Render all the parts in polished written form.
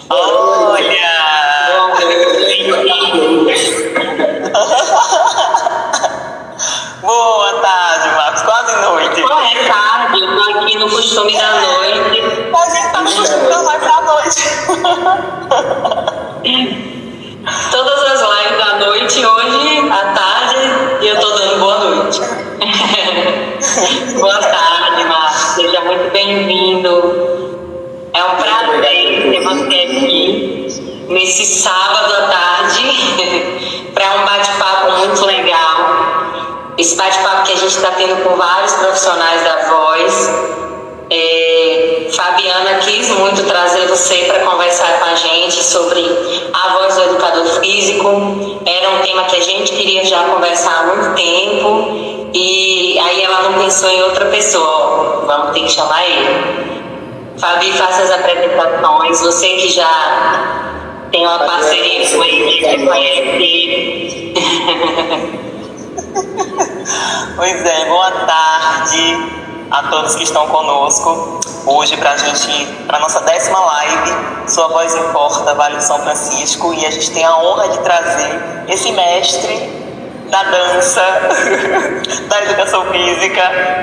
Olha! Boa tarde, Marcos. Quase noite. Boa tarde, eu tô aqui no costume da noite. A gente tá no costume da live da noite. Todas as lives da noite, hoje, à tarde, e eu tô dando boa noite. Boa tarde, Marcos. Seja muito bem-vindo. É um prazer ter você aqui nesse sábado à tarde para um bate-papo muito legal. Esse bate-papo que a gente está tendo com vários profissionais da voz. Fabiana quis muito trazer você para conversar com a gente sobre a voz do educador físico. Era um tema que a gente queria já conversar há muito tempo e aí ela não pensou em outra pessoa. Vamos ter que chamar ele. Fabi, faça as apresentações. Você que já tem uma parceria com ele, que conhece. Pois é, boa tarde a todos que estão conosco hoje para nossa 10ª live, Sua Voz Importa, Vale do São Francisco, e a gente tem a honra de trazer esse mestre da dança, da educação física,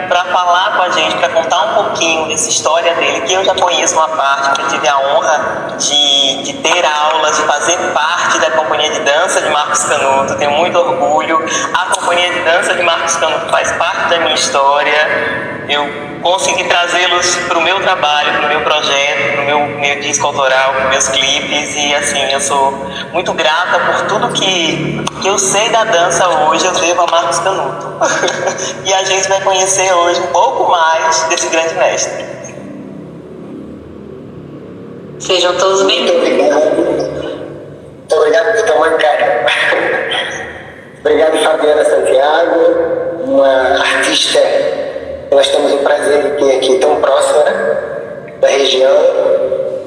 para falar com a gente, para contar um pouquinho dessa história dele, que eu já conheço uma parte, que eu tive a honra de ter aulas, de fazer parte da companhia de dança de Marcos Canuto, tenho muito orgulho. A companhia de dança de Marcos Canuto faz parte da minha história. Eu consegui trazê-los para o meu trabalho, para o meu projeto, para o meu disco autoral, para os meus clipes, e assim, eu sou muito grata por tudo que eu sei da dança hoje, eu devo a Marcos Canuto. E a gente vai conhecer hoje um pouco mais desse grande mestre. Sejam todos bem-vindos. Muito obrigado por tamanho carinho. Obrigado, Fabiana Santiago, uma artista que nós temos o prazer de ter aqui tão próxima, né, da região,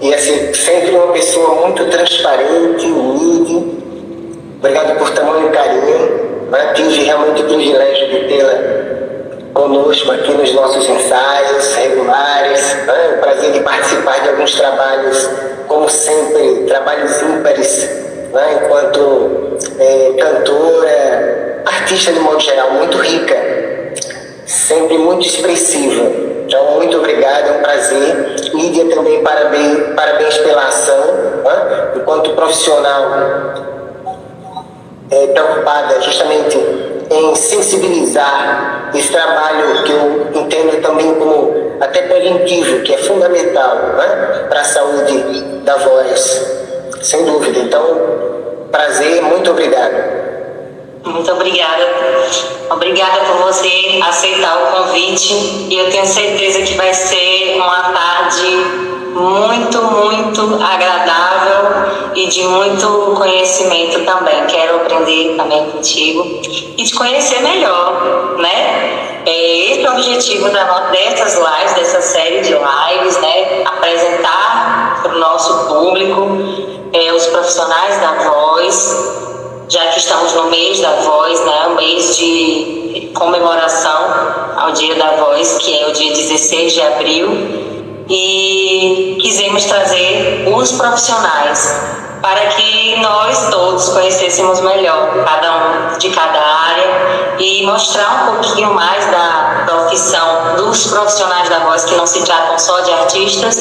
e assim, sempre uma pessoa muito transparente, humilde. Obrigado por tamanho carinho, né? Tive realmente o privilégio de tê-la conosco aqui nos nossos ensaios regulares, né? O prazer de participar de alguns trabalhos, como sempre, trabalhos ímpares, né? Enquanto cantora, artista de modo geral, muito rica, sempre muito expressiva. Então, muito obrigado, é um prazer. Lídia, também parabéns pela ação, né? Enquanto profissional preocupada justamente em sensibilizar esse trabalho que eu entendo também como até preventivo, que é fundamental, né, para a saúde da voz, sem dúvida. Então, prazer, muito obrigado. Muito obrigada. Obrigada por você aceitar o convite, e eu tenho certeza que vai ser uma tarde muito, muito agradável e de muito conhecimento também. Quero aprender também contigo e te conhecer melhor, né? Esse é o objetivo dessas lives, dessa série de lives, né? Apresentar para o nosso público os profissionais da voz, já que estamos no mês da voz, né? O mês de comemoração ao Dia da Voz, que é o dia 16 de abril. E quisemos trazer os profissionais para que nós todos conhecêssemos melhor cada um de cada área e mostrar um pouquinho mais da profissão dos profissionais da voz, que não se tratam só de artistas,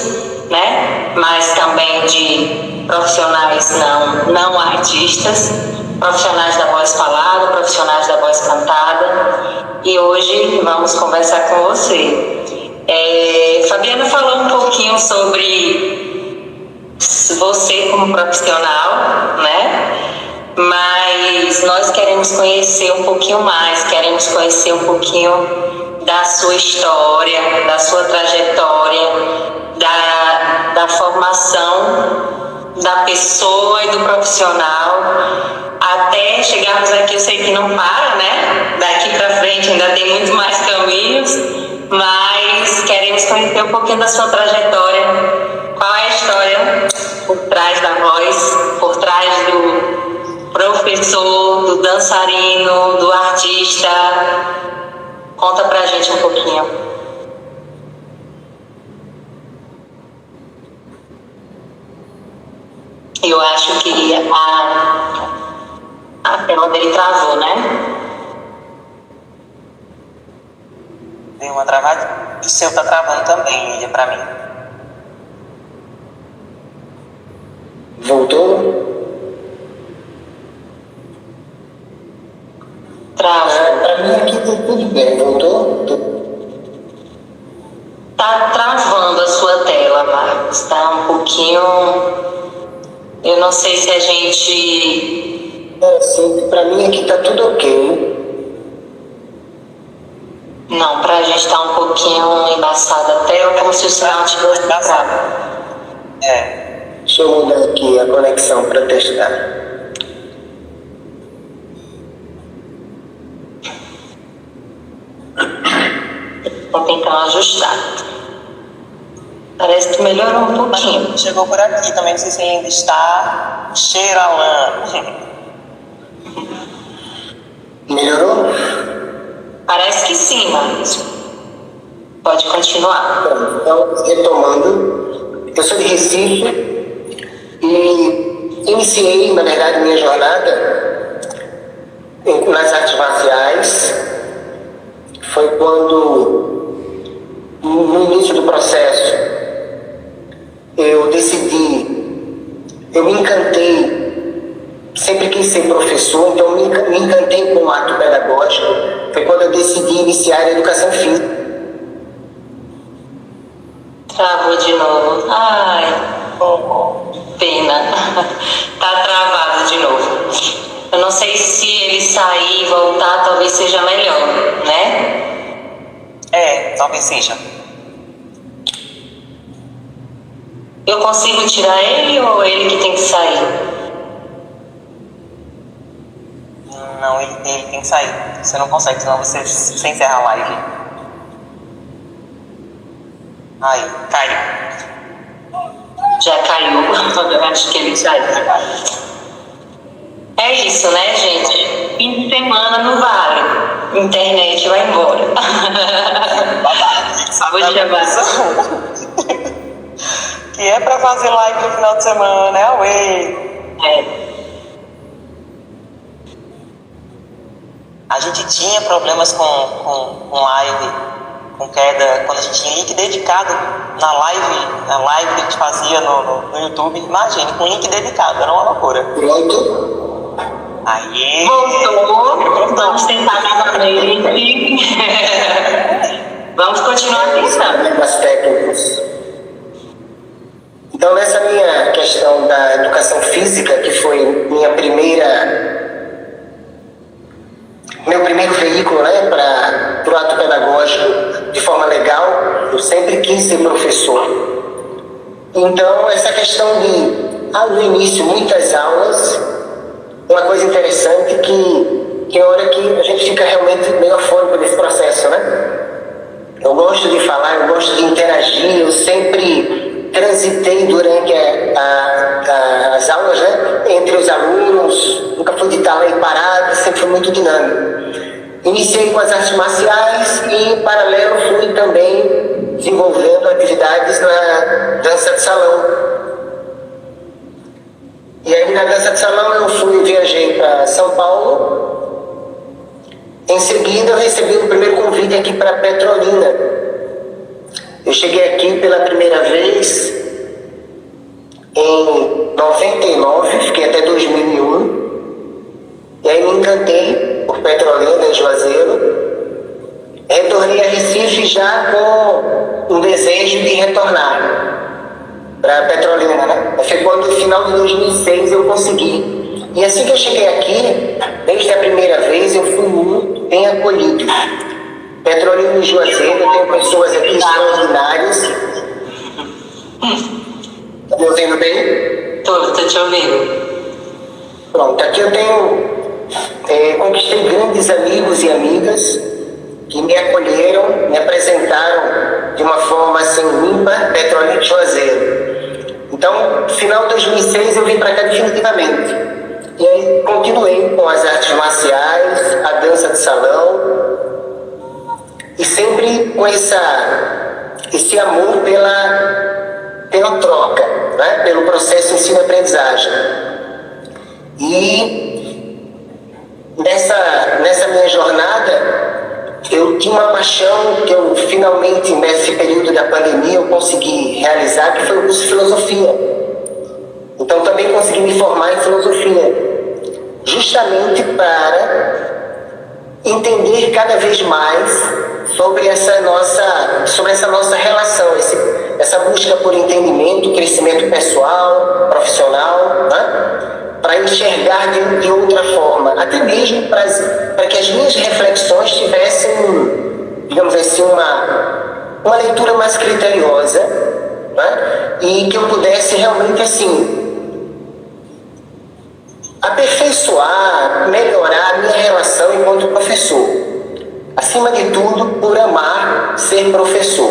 né? Mas também de profissionais não artistas, profissionais da voz falada, profissionais da voz cantada. E hoje vamos conversar com você. Fabiana falou um pouquinho sobre você como profissional, né? Mas nós queremos conhecer um pouquinho mais, queremos conhecer um pouquinho da sua história, da sua trajetória, da formação da pessoa e do profissional, até chegarmos aqui. Eu sei que não para, né? Daqui para frente ainda tem muito mais caminhos, mas queremos conhecer um pouquinho da sua trajetória. Qual é a história por trás da voz, por trás do professor, do dançarino, do artista? Conta pra gente um pouquinho. eu acho que a tela dele travou, né? Deu uma travada. O seu tá travando também, Lídia, pra mim. Voltou? Travou. Para mim aqui tá tudo bem. Voltou? Tá travando a sua tela, Marcos. Tá um pouquinho... Eu não sei se a gente... Sim, para mim aqui tá tudo ok. Não, pra gente tá um pouquinho embaçada a tela, como se o sinal tivesse travado. Deixa eu mudar aqui a conexão para testar. Tô tentando ajustar. Parece que melhorou um pouquinho. Chegou por aqui também, não sei se ainda está. Cheiro a lã. Melhorou? Parece que sim, Marcos. Pode continuar. Então, retomando, eu sou de Recife e iniciei, na verdade, minha jornada nas artes marciais. Foi quando, no início do processo, eu me encantei, sempre quis ser professor, então me encantei com o ato pedagógico. Foi quando eu decidi iniciar a educação física. Travou de novo. Ai, pena. Tá travado de novo. Eu não sei se ele sair e voltar, talvez seja melhor, né? Talvez seja. Eu consigo tirar ele ou ele que tem que sair? Não, ele tem que sair. Você não consegue, senão você encerra a live. Aí, caiu. Já caiu. Eu acho que ele saiu. É isso, né, gente? Fim de semana não vale. Internet vai embora. Vou chamar. Que é pra fazer live no final de semana, é away. A gente tinha problemas com live, com queda, quando a gente tinha link dedicado na live que a gente fazia no YouTube. Imagine, com link dedicado, era uma loucura. Pronto. Aí. Voltou. Vamos tentar novamente. Vamos continuar pensando. Problemas técnicos. Então, nessa minha questão da educação física, que foi meu primeiro veículo, né, para o ato pedagógico de forma legal, eu sempre quis ser professor. Então, essa questão no início, muitas aulas, uma coisa interessante que é hora que a gente fica realmente meio afônico desse processo, né? Eu gosto de falar, eu gosto de interagir, eu sempre transitei durante as aulas, né, entre os alunos, nunca fui de estar lá e parado, sempre fui muito dinâmico. Iniciei com as artes marciais e, em paralelo, fui também desenvolvendo atividades na dança de salão. E aí, na dança de salão, viajei para São Paulo. Em seguida, eu recebi o primeiro convite aqui para Petrolina. Eu cheguei aqui pela primeira vez em 99, fiquei até 2001. E aí me encantei por Petrolina, em Juazeiro. Retornei a Recife já com um desejo de retornar para Petrolina, né? Foi quando, no final de 2006, eu consegui. E assim que eu cheguei aqui, desde a primeira vez, eu fui muito bem acolhido. Petrolina e Juazeiro, eu tenho pessoas aqui extraordinárias. Tá me ouvindo bem? Tô te ouvindo. Pronto, aqui eu conquistei grandes amigos e amigas que me acolheram, me apresentaram de uma forma assim ímpar, Petrolina e Juazeiro. Então, no final de 2006, eu vim para cá definitivamente. E aí continuei com as artes marciais, a dança de salão, e sempre com esse amor pela troca, né? Pelo processo ensino-aprendizagem. E nessa minha jornada, eu tinha uma paixão que eu finalmente, nesse período da pandemia, eu consegui realizar, que foi o curso de filosofia. Então também consegui me formar em filosofia, justamente para entender cada vez mais sobre essa nossa relação, essa busca por entendimento, crescimento pessoal, profissional, né? Para enxergar de outra forma, até mesmo para que as minhas reflexões tivessem, digamos assim, uma leitura mais criteriosa, né? E que eu pudesse realmente, assim, aperfeiçoar, melhorar a minha relação enquanto professor. Acima de tudo, por amar ser professor.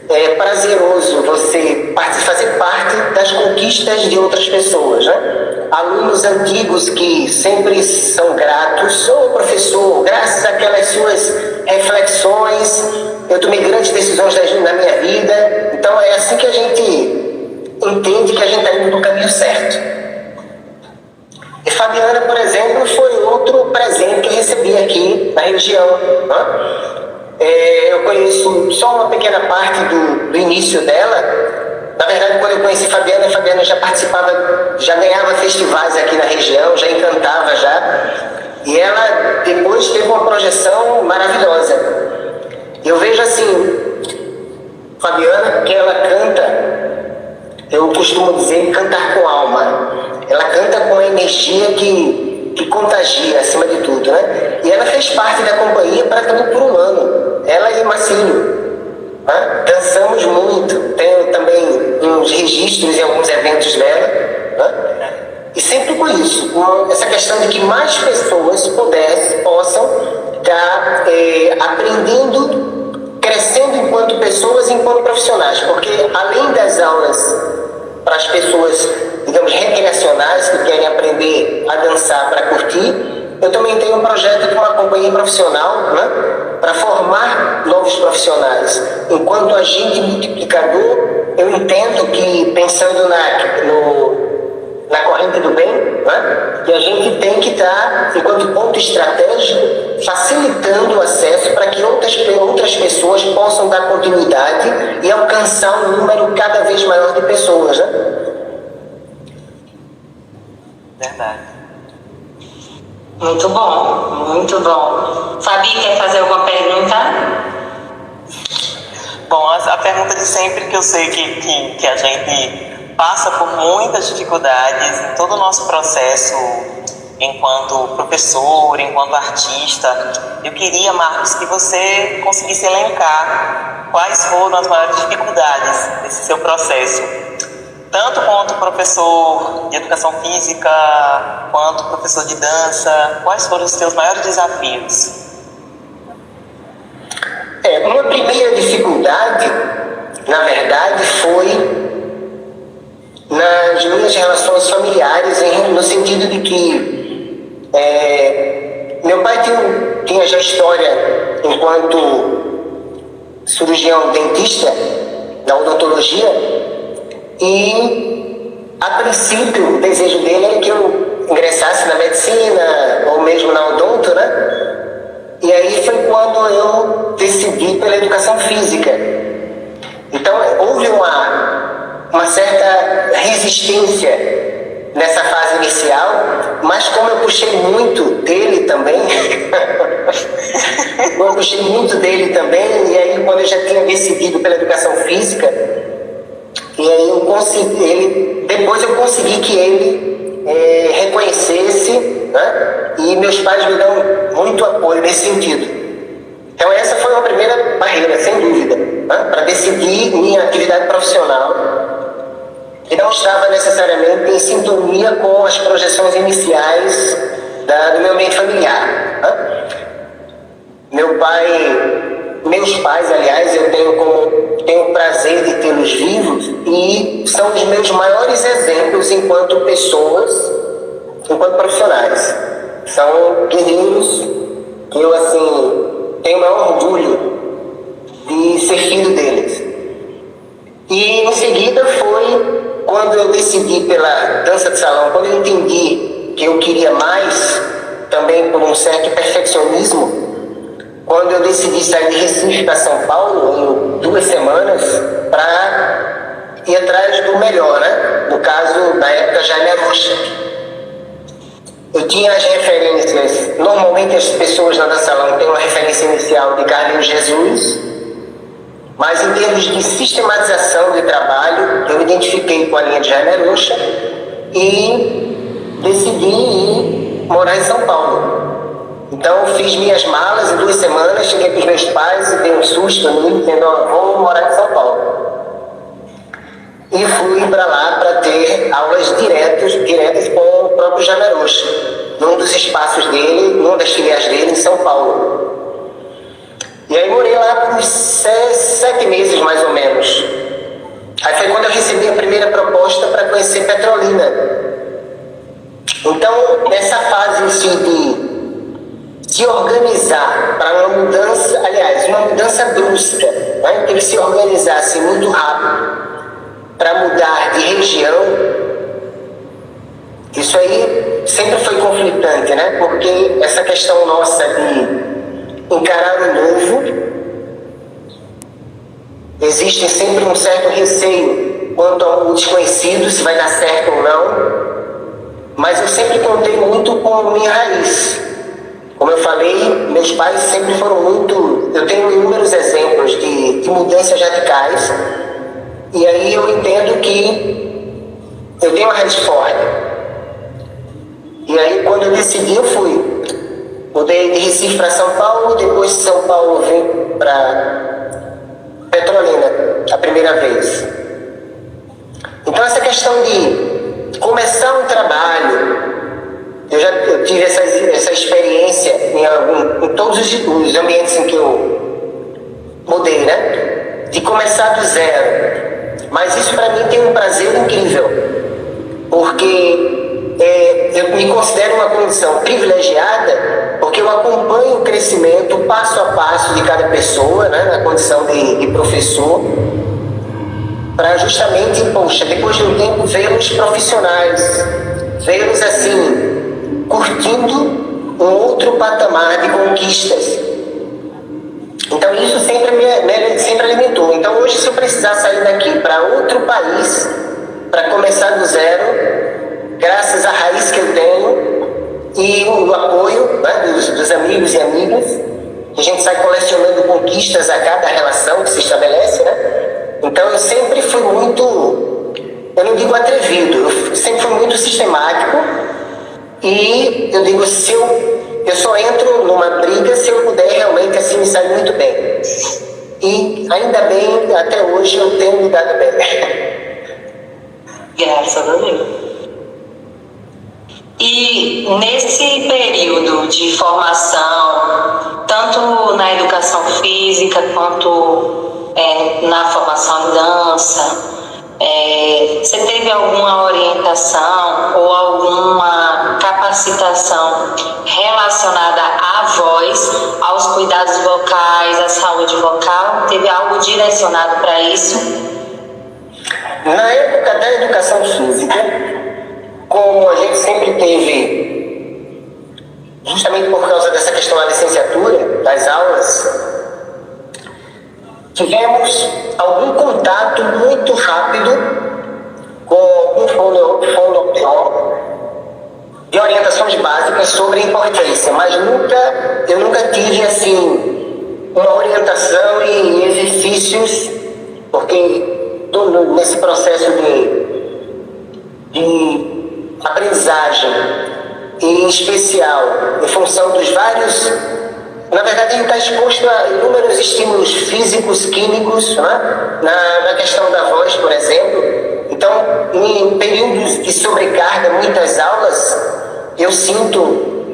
É prazeroso você fazer parte das conquistas de outras pessoas, né? Alunos antigos que sempre são gratos, professor, graças àquelas suas reflexões, eu tomei grandes decisões na minha vida. Então é assim que a gente entende que a gente está indo no caminho certo. E Fabiana, por exemplo, foi outro presente que eu recebi aqui na região, né? Eu conheço só uma pequena parte do início dela. Na verdade, quando eu conheci Fabiana já participava, já ganhava festivais aqui na região, já encantava já. E ela depois teve uma projeção maravilhosa. Eu vejo assim, Fabiana, que ela canta, eu costumo dizer, cantar com alma. Ela canta com a energia que contagia, acima de tudo, né? E ela fez parte da companhia praticamente por um ano. Ela e Marcinho, né? Dançamos muito. Tenho também uns registros em alguns eventos dela, né? E sempre com isso, com essa questão de que mais pessoas possam estar aprendendo, crescendo enquanto pessoas, enquanto profissionais. Porque além das aulas para as pessoas, digamos, recreacionais que querem aprender a dançar para curtir, eu também tenho um projeto de uma companhia profissional, né, para formar novos profissionais. Enquanto agente multiplicador, eu entendo que, pensando na corrente do bem, né, que a gente tem que estar, enquanto ponto estratégico, facilitando o acesso para que outras pessoas possam dar continuidade e alcançar um número cada vez maior de pessoas, né? Verdade. Muito bom, muito bom. Fabi, quer fazer alguma pergunta? Bom, a pergunta de sempre, que eu sei que a gente passa por muitas dificuldades em todo o nosso processo enquanto professor, enquanto artista. Eu queria, Marcos, que você conseguisse elencar quais foram as maiores dificuldades desse seu processo, tanto quanto professor de educação física, quanto professor de dança. Quais foram os seus maiores desafios? Uma primeira dificuldade, na verdade, foi nas minhas relações familiares, no sentido de que meu pai tinha já história enquanto cirurgião dentista da odontologia, e a princípio o desejo dele era que eu ingressasse na medicina ou mesmo na odonto, né? E aí foi quando eu decidi pela educação física. Então houve uma certa resistência nessa fase inicial, mas como eu puxei muito dele também, e aí quando eu já tinha decidido pela educação física, e aí depois eu consegui que ele reconhecesse, né? E meus pais me dão muito apoio nesse sentido. Então essa foi uma primeira barreira, sem dúvida, né? Para decidir minha atividade profissional, e não estava necessariamente em sintonia com as projeções iniciais do meu ambiente familiar, né? Meus pais, aliás, eu tenho o prazer de tê-los vivos, e são os meus maiores exemplos enquanto pessoas, enquanto profissionais. São guerreiros que eu, assim, tenho o maior orgulho de ser filho deles. E em seguida decidi pela dança de salão, quando eu entendi que eu queria mais, também por um certo perfeccionismo, quando eu decidi sair de Recife para São Paulo, em 2 semanas, para ir atrás do melhor, né? No caso, na época, Jaime Arocha. Eu tinha as referências, normalmente as pessoas lá da salão têm uma referência inicial de Carlinhos Jesus, mas em termos de sistematização de trabalho, eu me identifiquei com a linha de Jaime Arocha e decidi ir morar em São Paulo. Então, fiz minhas malas em 2 semanas, cheguei para os meus pais e dei um susto nele, dizendo, vou morar em São Paulo. E fui para lá para ter aulas diretas com o próprio Jaime Arocha, num dos espaços dele, numa das filiais dele em São Paulo. E aí morei lá por uns 7 meses, mais ou menos. Aí foi quando eu recebi a primeira proposta para conhecer Petrolina. Então, nessa fase de se organizar para uma mudança, aliás, uma mudança brusca, né? Que ele se organizasse muito rápido para mudar de região, isso aí sempre foi conflitante, né? Porque essa questão nossa de encarar o novo, existe sempre um certo receio quanto ao desconhecido, se vai dar certo ou não, mas eu sempre contei muito com minha raiz. Como eu falei, meus pais sempre foram muito... Eu tenho inúmeros exemplos de mudanças radicais, e aí eu entendo que eu tenho uma raiz forte. E aí, quando eu decidi, eu fui. Mudei de Recife para São Paulo, depois de São Paulo vim para Petrolina, a primeira vez. Então, essa questão de começar um trabalho, eu tive essa experiência em todos os ambientes em que eu mudei, né? De começar do zero. Mas isso para mim tem um prazer incrível, porque eu me considero uma condição privilegiada, porque eu acompanho o crescimento passo a passo de cada pessoa, né, na condição de professor, para justamente, depois de um tempo, vê-los profissionais, vê-los assim, curtindo um outro patamar de conquistas. Então isso sempre alimentou. Então hoje, se eu precisar sair daqui para outro país, para começar do zero, graças à raiz que eu tenho e o apoio, né, dos amigos e amigas, a gente sai colecionando conquistas a cada relação que se estabelece, né? Então eu sempre fui muito, eu não digo atrevido, eu sempre fui muito sistemático, e eu digo, eu só entro numa briga se eu puder realmente assim me sair muito bem. E ainda bem, até hoje eu tenho me dado bem. Graças a Deus. E nesse período de formação, tanto na educação física quanto na formação em dança, você teve alguma orientação ou alguma capacitação relacionada à voz, aos cuidados vocais, à saúde vocal? Teve algo direcionado para isso? Na época da educação física, como a gente sempre teve, justamente por causa dessa questão da licenciatura, das aulas, tivemos algum contato muito rápido com algum fonoaudiólogo de orientações básicas sobre a importância, mas eu nunca tive assim uma orientação e exercícios, porque nesse processo de aprendizagem, em especial em função dos vários, na verdade ele está exposto a inúmeros estímulos físicos, químicos, né? na questão da voz, por exemplo. Então, em períodos de sobrecarga, muitas aulas, eu sinto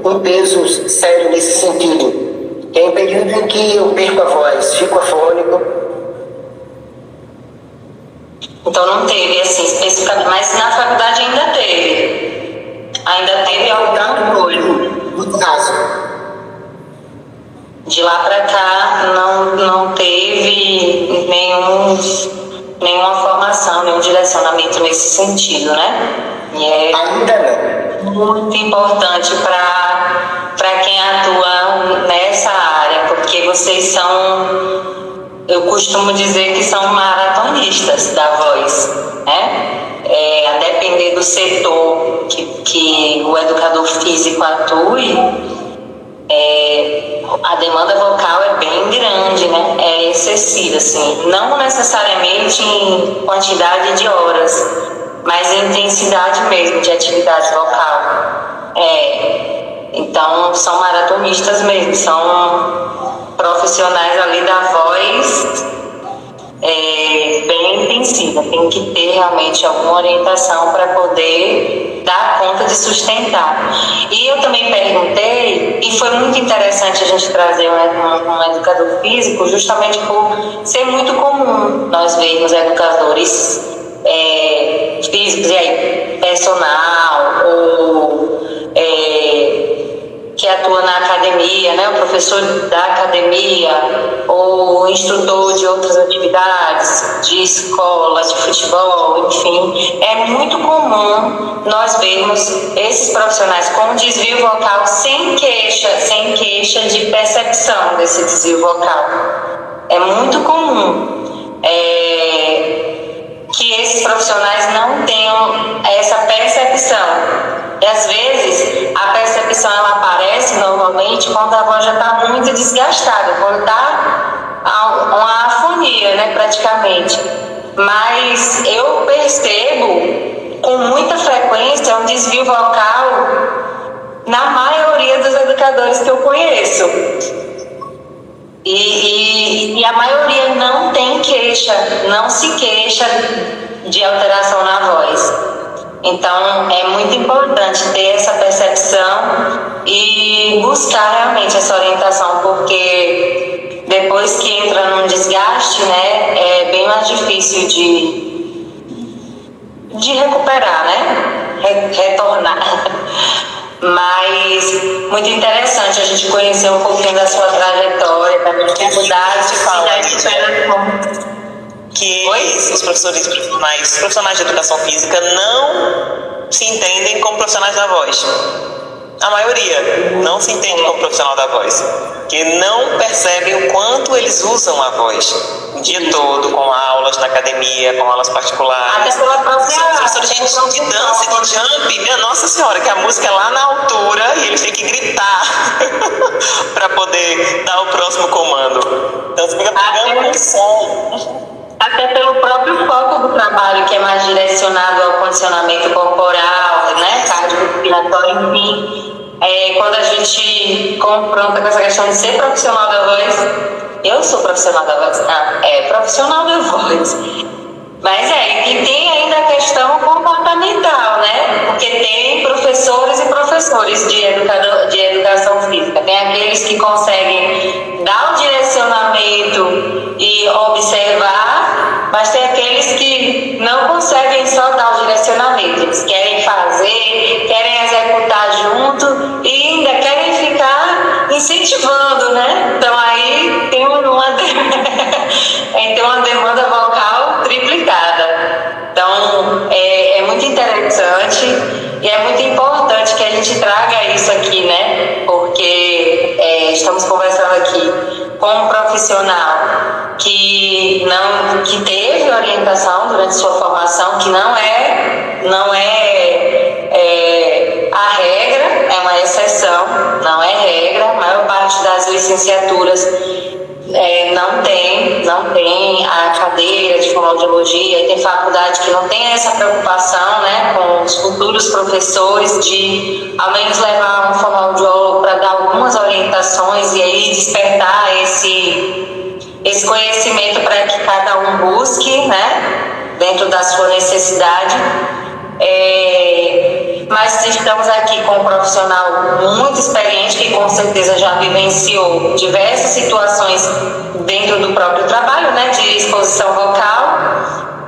um peso sério nesse sentido, que é em período em que eu perco a voz, fico afônico. Então não teve assim especificamente, mas na faculdade ainda teve. Ainda teve alguma coisa. Muito raso. De lá para cá não teve nenhuma formação, nenhum direcionamento nesse sentido, né? E é Ainda não. muito importante para quem atua nessa área, porque vocês são, eu costumo dizer que são maratonistas da voz, né? A depender do setor que o educador físico atue, a demanda vocal é bem grande, né? É excessiva, assim, não necessariamente em quantidade de horas, mas em intensidade mesmo de atividade vocal. Então, são maratonistas mesmo, são profissionais ali da voz bem intensiva. Tem que ter realmente alguma orientação para poder dar conta de sustentar. E eu também perguntei, e foi muito interessante a gente trazer um educador físico, justamente por ser muito comum nós vermos educadores físicos, e aí, personal, ou que atua na academia, né, o professor da academia, ou instrutor de outras atividades, de escola, de futebol, enfim. É muito comum nós vermos esses profissionais com desvio vocal sem queixa de percepção desse desvio vocal. É muito comum que esses profissionais não tenham essa percepção. E às vezes a percepção ela aparece normalmente quando a voz já está muito desgastada, quando está uma afonia, né, praticamente. Mas eu percebo com muita frequência um desvio vocal na maioria dos educadores que eu conheço. E a maioria não tem queixa, não se queixa de alteração na voz. Então, é muito importante ter essa percepção e buscar realmente essa orientação, porque depois que entra num desgaste, né, é bem mais difícil de recuperar, né, retornar. Mas muito interessante a gente conhecer um pouquinho da sua trajetória, da dificuldade de falar que os profissionais de educação física não se entendem como profissionais da voz. A maioria não se entende como profissional da voz, que não percebem o quanto eles usam a voz o dia todo, com aulas na academia, com aulas particulares. Até pela própria professores de dança e de jump, minha nossa senhora, que a música é lá na altura e eles têm que gritar para poder dar o próximo comando. Então você fica pegando um som. Até pelo próprio foco do trabalho, que é mais direcionado ao condicionamento corporal, né, cardiorrespiratório, enfim. Quando a gente confronta com essa questão de ser profissional da voz, eu sou profissional da voz, profissional da voz. Mas e tem ainda a questão comportamental, né? Porque tem professores e professores de educação física. Tem aqueles que conseguem dar o direcionamento e observar, mas tem aqueles que não conseguem só dar o direcionamento. Eles querem fazer, querem executar junto e ainda querem ficar incentivando, né? Então aí tem uma demanda vocal triplicada. Então, é muito interessante e é muito importante que a gente traga isso aqui, né? Porque estamos conversando aqui com um profissional que teve orientação durante sua formação, que não é a regra, é uma exceção, não é regra. A maior parte das licenciaturas não tem a cadeira de fonoaudiologia, e tem faculdade que não tem essa preocupação, né, com os futuros professores de ao menos levar um fonoaudiólogo para dar algumas orientações e aí despertar esse conhecimento para que cada um busque, né, dentro da sua necessidade. Mas estamos aqui com um profissional muito experiente que com certeza já vivenciou diversas situações dentro do próprio trabalho, né, de exposição vocal.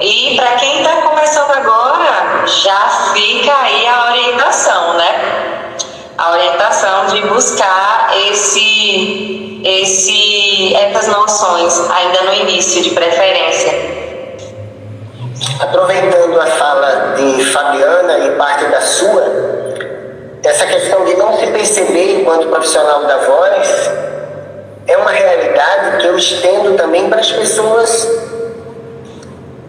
E para quem está começando agora, já fica aí a orientação, né? A orientação de buscar essas noções ainda no início, de preferência. aproveitando a fala de Fabiana e parte da sua, essa questão de não se perceber enquanto profissional da voz é uma realidade que eu estendo também para as pessoas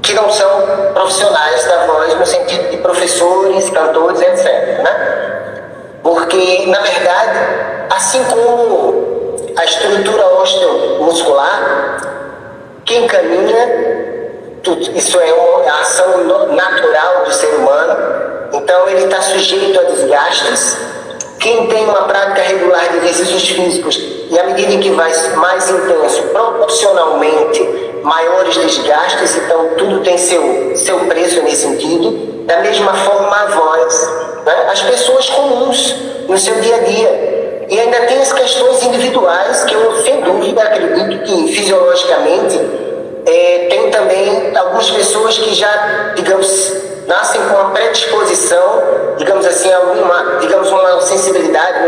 que não são profissionais da voz, no sentido de professores, cantores, etc. Né? Porque, na verdade, assim como a estrutura osteomuscular, quem caminha, isso é uma ação natural do ser humano, então ele está sujeito a desgastes. Quem tem uma prática regular de exercícios físicos e à medida que vai mais intenso, proporcionalmente maiores desgastes, então tudo tem seu preço nesse sentido. Da mesma forma a voz, né? As pessoas comuns no seu dia a dia. E ainda tem as questões individuais que eu, sem dúvida, acredito que fisiologicamente tem também algumas pessoas que já, digamos, nascem com uma predisposição, digamos assim, uma sensibilidade,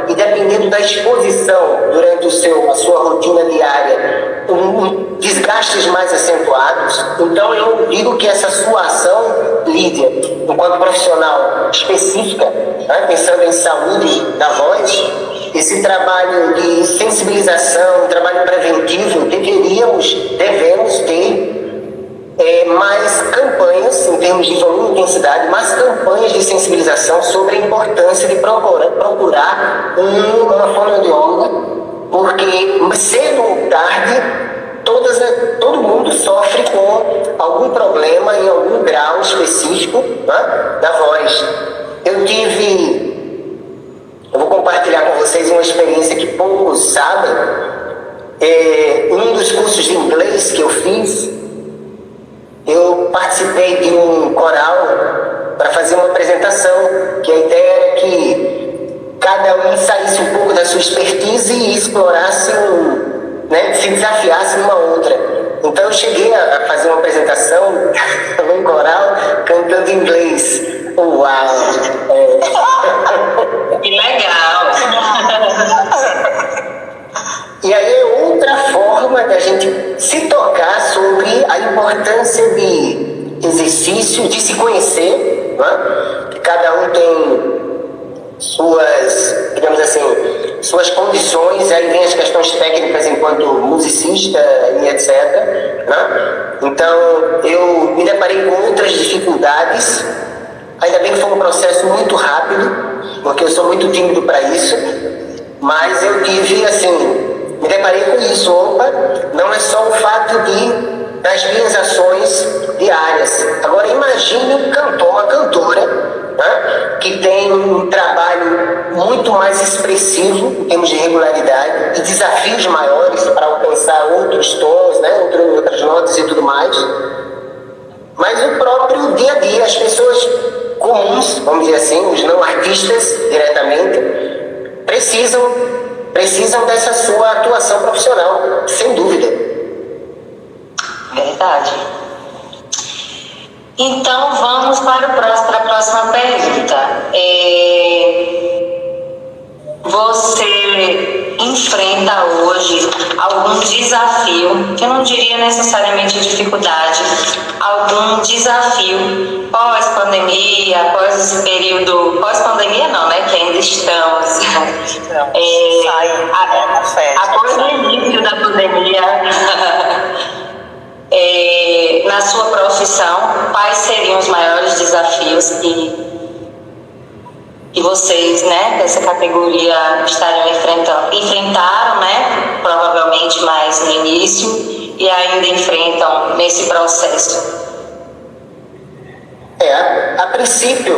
e dependendo da exposição durante a sua rotina diária, desgastes mais acentuados. Então eu digo que essa sua ação, Lídia, enquanto profissional específica, né, pensando em saúde da voz, esse trabalho de sensibilização, trabalho preventivo, devemos ter mais campanhas, em termos de volume e intensidade, mais campanhas de sensibilização sobre a importância de procurar uma fonoaudióloga, porque cedo ou tarde todo mundo sofre com algum problema em algum grau específico, né, da voz. Eu vou compartilhar com vocês uma experiência que poucos sabem. Um dos cursos de inglês que eu fiz, eu participei de um coral para fazer uma apresentação, que a ideia era que cada um saísse um pouco da sua expertise e explorasse, se desafiasse numa outra. Então eu cheguei a fazer uma apresentação num coral cantando inglês. Uau! Que legal! E aí é outra forma da gente se tocar sobre a importância de exercício, de se conhecer, né? Que cada um tem suas, digamos assim, suas condições, aí vem as questões técnicas enquanto musicista e etc. Né? Então eu me deparei com outras dificuldades. Ainda bem que foi um processo muito rápido, porque eu sou muito tímido para isso, mas eu tive, me deparei com isso. Não é só o fato das minhas ações diárias. Agora imagine um cantor, uma cantora, né, que tem um trabalho muito mais expressivo em termos de regularidade e desafios maiores para alcançar outros tons, né, outras notas e tudo mais. Mas o próprio dia a dia, as pessoas comuns, vamos dizer assim, os não artistas diretamente, precisam dessa sua atuação profissional, sem dúvida. Verdade. Então vamos para a próxima pergunta. Você enfrenta hoje algum desafio, que eu não diria necessariamente dificuldade, algum desafio pós-pandemia, após esse período, pós-pandemia não, né, que ainda estamos, após o início da pandemia, na sua profissão, quais seriam os maiores desafios que vocês, né, dessa categoria enfrentaram, né, provavelmente mais no início e ainda enfrentam nesse processo? A princípio,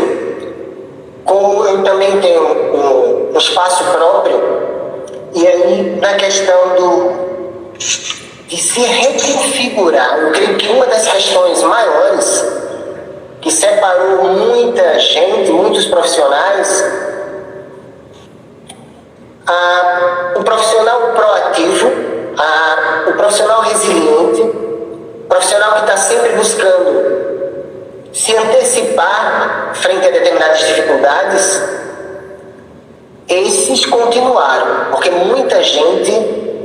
como eu também tenho um espaço próprio, e aí na questão de se reconfigurar, eu creio que uma das questões maiores que separou muita gente, muitos profissionais, o profissional proativo, o profissional resiliente, o profissional que está sempre buscando se antecipar frente a determinadas dificuldades, esses continuaram, porque muita gente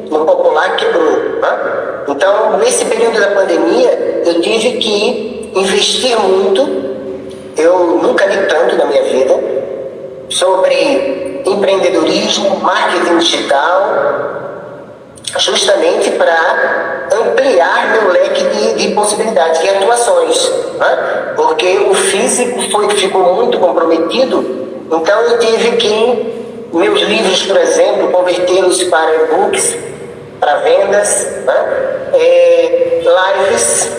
no popular quebrou, né? Então, nesse período da pandemia, eu tive que investir muito, eu nunca li tanto na minha vida, sobre empreendedorismo, marketing digital, justamente para ampliar meu leque de possibilidades, de atuações, né? Porque o físico ficou muito comprometido, então eu tive que, meus livros, por exemplo, convertê-los para e-books, para vendas, né? Lives.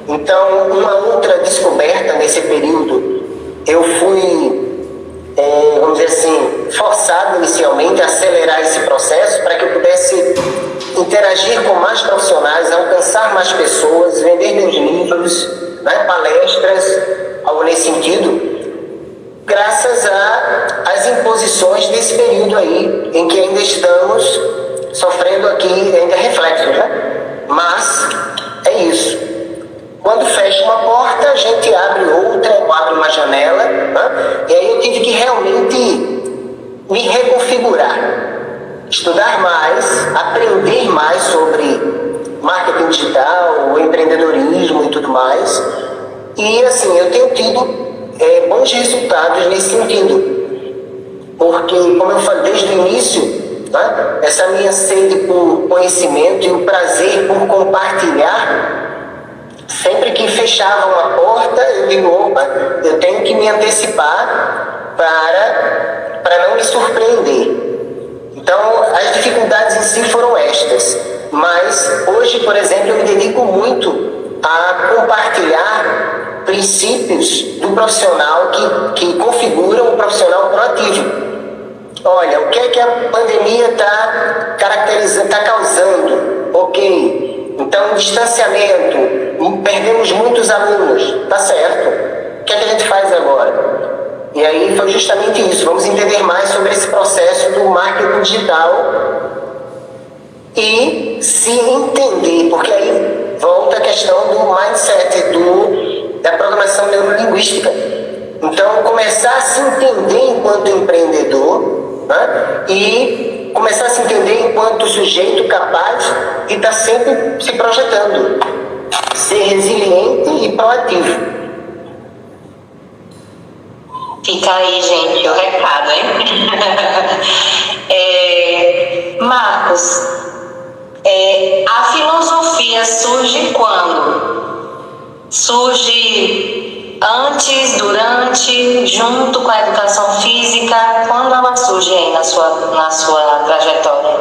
Então, uma outra descoberta nesse período, eu fui, vamos dizer assim, forçado inicialmente a acelerar esse processo para que eu pudesse interagir com mais profissionais, alcançar mais pessoas, vender meus livros, né, palestras, algo nesse sentido, graças às imposições desse período aí, em que ainda estamos sofrendo aqui ainda reflexos, né? Mas é isso. Quando fecha uma porta, a gente abre outra, ou abre uma janela, né? E aí eu tive que realmente me reconfigurar, estudar mais, aprender mais sobre marketing digital, empreendedorismo e tudo mais. E assim, eu tenho tido bons resultados nesse sentido, porque, como eu falei desde o início, né, essa minha sede por conhecimento e o prazer por compartilhar, sempre que fechava uma porta, eu digo, opa, eu tenho que me antecipar para não me surpreender. Então, as dificuldades em si foram estas, mas hoje, por exemplo, eu me dedico muito a compartilhar princípios do profissional que configuram o profissional proativo. Olha, o que é que a pandemia está caracterizando, está causando? Ok, então distanciamento, perdemos muitos alunos, tá certo. O que é que a gente faz agora? E aí foi justamente isso, vamos entender mais sobre esse processo do marketing digital e se entender, porque aí volta a questão do mindset, da programação neurolinguística. Então, começar a se entender enquanto empreendedor, né? E começar a se entender enquanto sujeito capaz de estar sempre se projetando, ser resiliente e proativo. Fica aí, gente, o recado, hein? Marcos, a filosofia surge quando? Surge antes, durante, junto com a educação física? Quando ela surge aí na sua trajetória?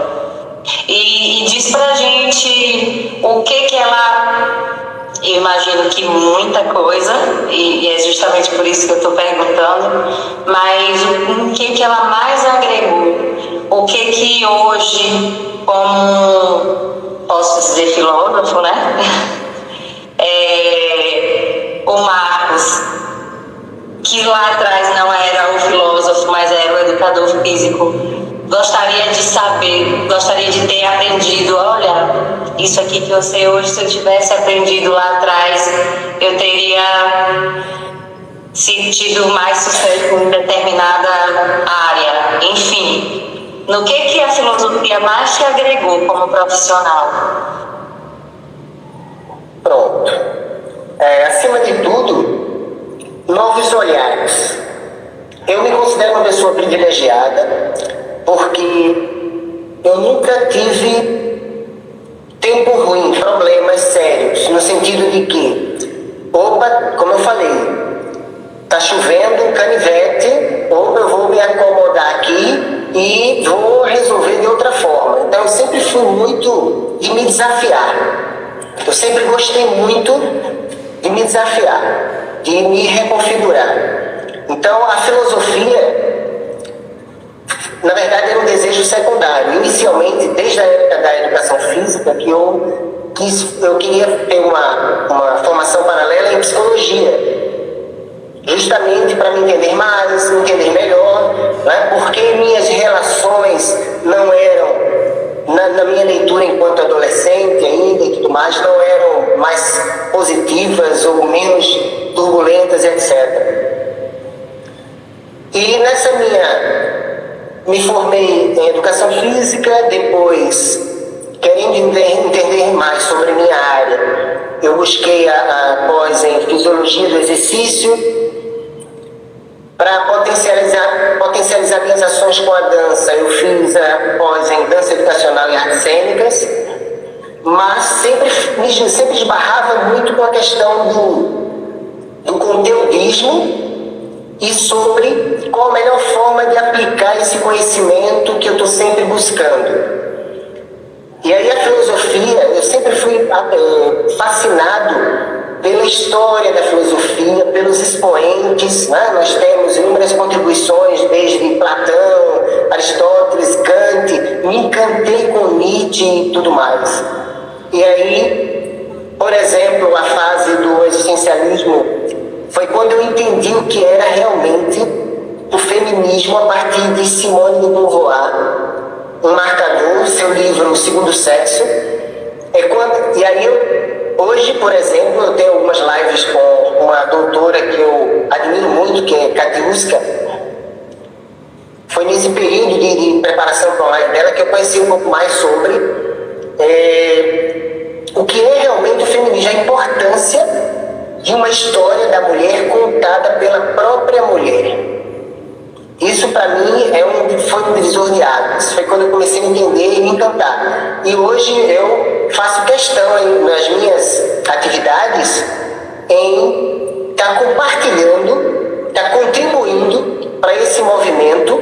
E diz pra gente o que ela... Eu imagino que muita coisa, e é justamente por isso que eu estou perguntando, mas o que ela mais agregou? O que hoje, como posso dizer filósofo, né? O Marcos, que lá atrás não era o filósofo, mas era o educador físico, gostaria de saber, gostaria de ter aprendido, olha, isso aqui que eu sei hoje, se eu tivesse aprendido lá atrás, eu teria tido mais sucesso em determinada área. Enfim, no que a filosofia mais te agregou como profissional? Pronto. Acima de tudo, novos olhares. Eu me considero uma pessoa privilegiada, porque eu nunca tive tempo ruim, problemas sérios, no sentido de que, opa, como eu falei, tá chovendo, canivete, opa, eu vou me acomodar aqui e vou resolver de outra forma. Então eu sempre fui muito de me desafiar. Eu sempre gostei muito de me desafiar, de me reconfigurar. Então a filosofia, na verdade, era um desejo secundário. Inicialmente, desde a época da educação física, que eu queria ter uma formação paralela em psicologia, justamente para me entender mais, me entender melhor, né? Porque minhas relações não eram, na minha leitura enquanto adolescente ainda e tudo mais, não eram mais positivas ou menos turbulentas, etc. E me formei em educação física, depois querendo entender mais sobre a minha área, eu busquei a pós em Fisiologia do Exercício para potencializar minhas ações com a dança. Eu fiz a pós em Dança Educacional e Artes Cênicas, mas sempre esbarrava muito com a questão do conteudismo e sobre qual a melhor forma de aplicar esse conhecimento que eu estou sempre buscando. E aí a filosofia, eu sempre fui fascinado pela história da filosofia, pelos expoentes, né? Nós temos inúmeras contribuições, desde Platão, Aristóteles, Kant, me encantei com Nietzsche e tudo mais. E aí, por exemplo, a fase do existencialismo foi quando eu entendi o que era realmente o feminismo a partir de Simone de Beauvoir, um marcador, seu livro O Segundo Sexo. E aí hoje, por exemplo, eu tenho algumas lives com uma doutora que eu admiro muito, que é Katiuska. Foi nesse período de preparação para a live dela que eu conheci um pouco mais sobre o que é realmente o feminismo, a importância de uma história da mulher contada pela própria mulher. Isso para mim foi um divisor de águas. Foi quando eu comecei a entender e me encantar. E hoje eu faço questão nas minhas atividades em estar compartilhando, estar contribuindo para esse movimento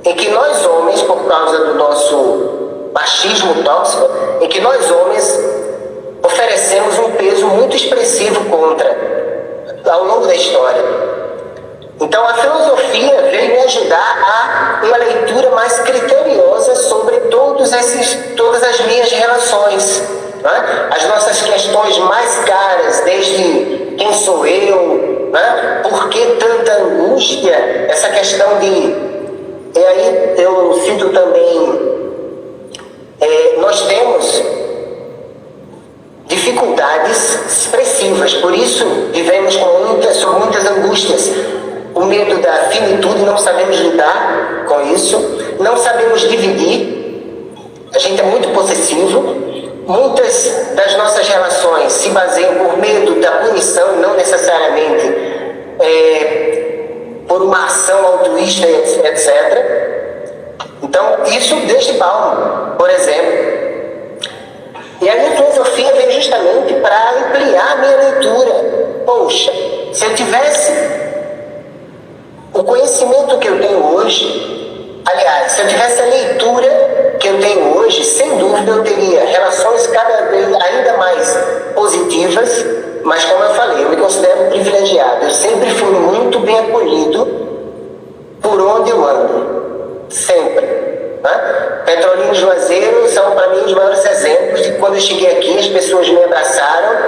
em que nós homens, por causa do nosso machismo tóxico, em que nós homens oferecemos um peso muito expressivo ao longo da história. Então a filosofia veio me ajudar a uma leitura mais criteriosa sobre todas as minhas relações, né? As nossas questões mais caras, desde quem sou eu, né? Por que tanta angústia, essa questão de... E aí eu cito também, nós temos dificuldades expressivas, por isso vivemos sob muitas angústias. O medo da finitude, não sabemos lidar com isso, não sabemos dividir, a gente é muito possessivo. Muitas das nossas relações se baseiam por medo da punição, não necessariamente por uma ação altruísta, etc. Então, isso desde Paulo, por exemplo. E a minha filosofia veio justamente para ampliar a minha leitura. Poxa, se eu tivesse o conhecimento que eu tenho hoje, aliás, se eu tivesse a leitura que eu tenho hoje, sem dúvida eu teria relações cada vez ainda mais positivas, mas como eu falei, eu me considero privilegiado. Eu sempre fui muito bem acolhido por onde eu ando, sempre. Né? Petrolina e Juazeiro são para mim os maiores exemplos de que quando eu cheguei aqui as pessoas me abraçaram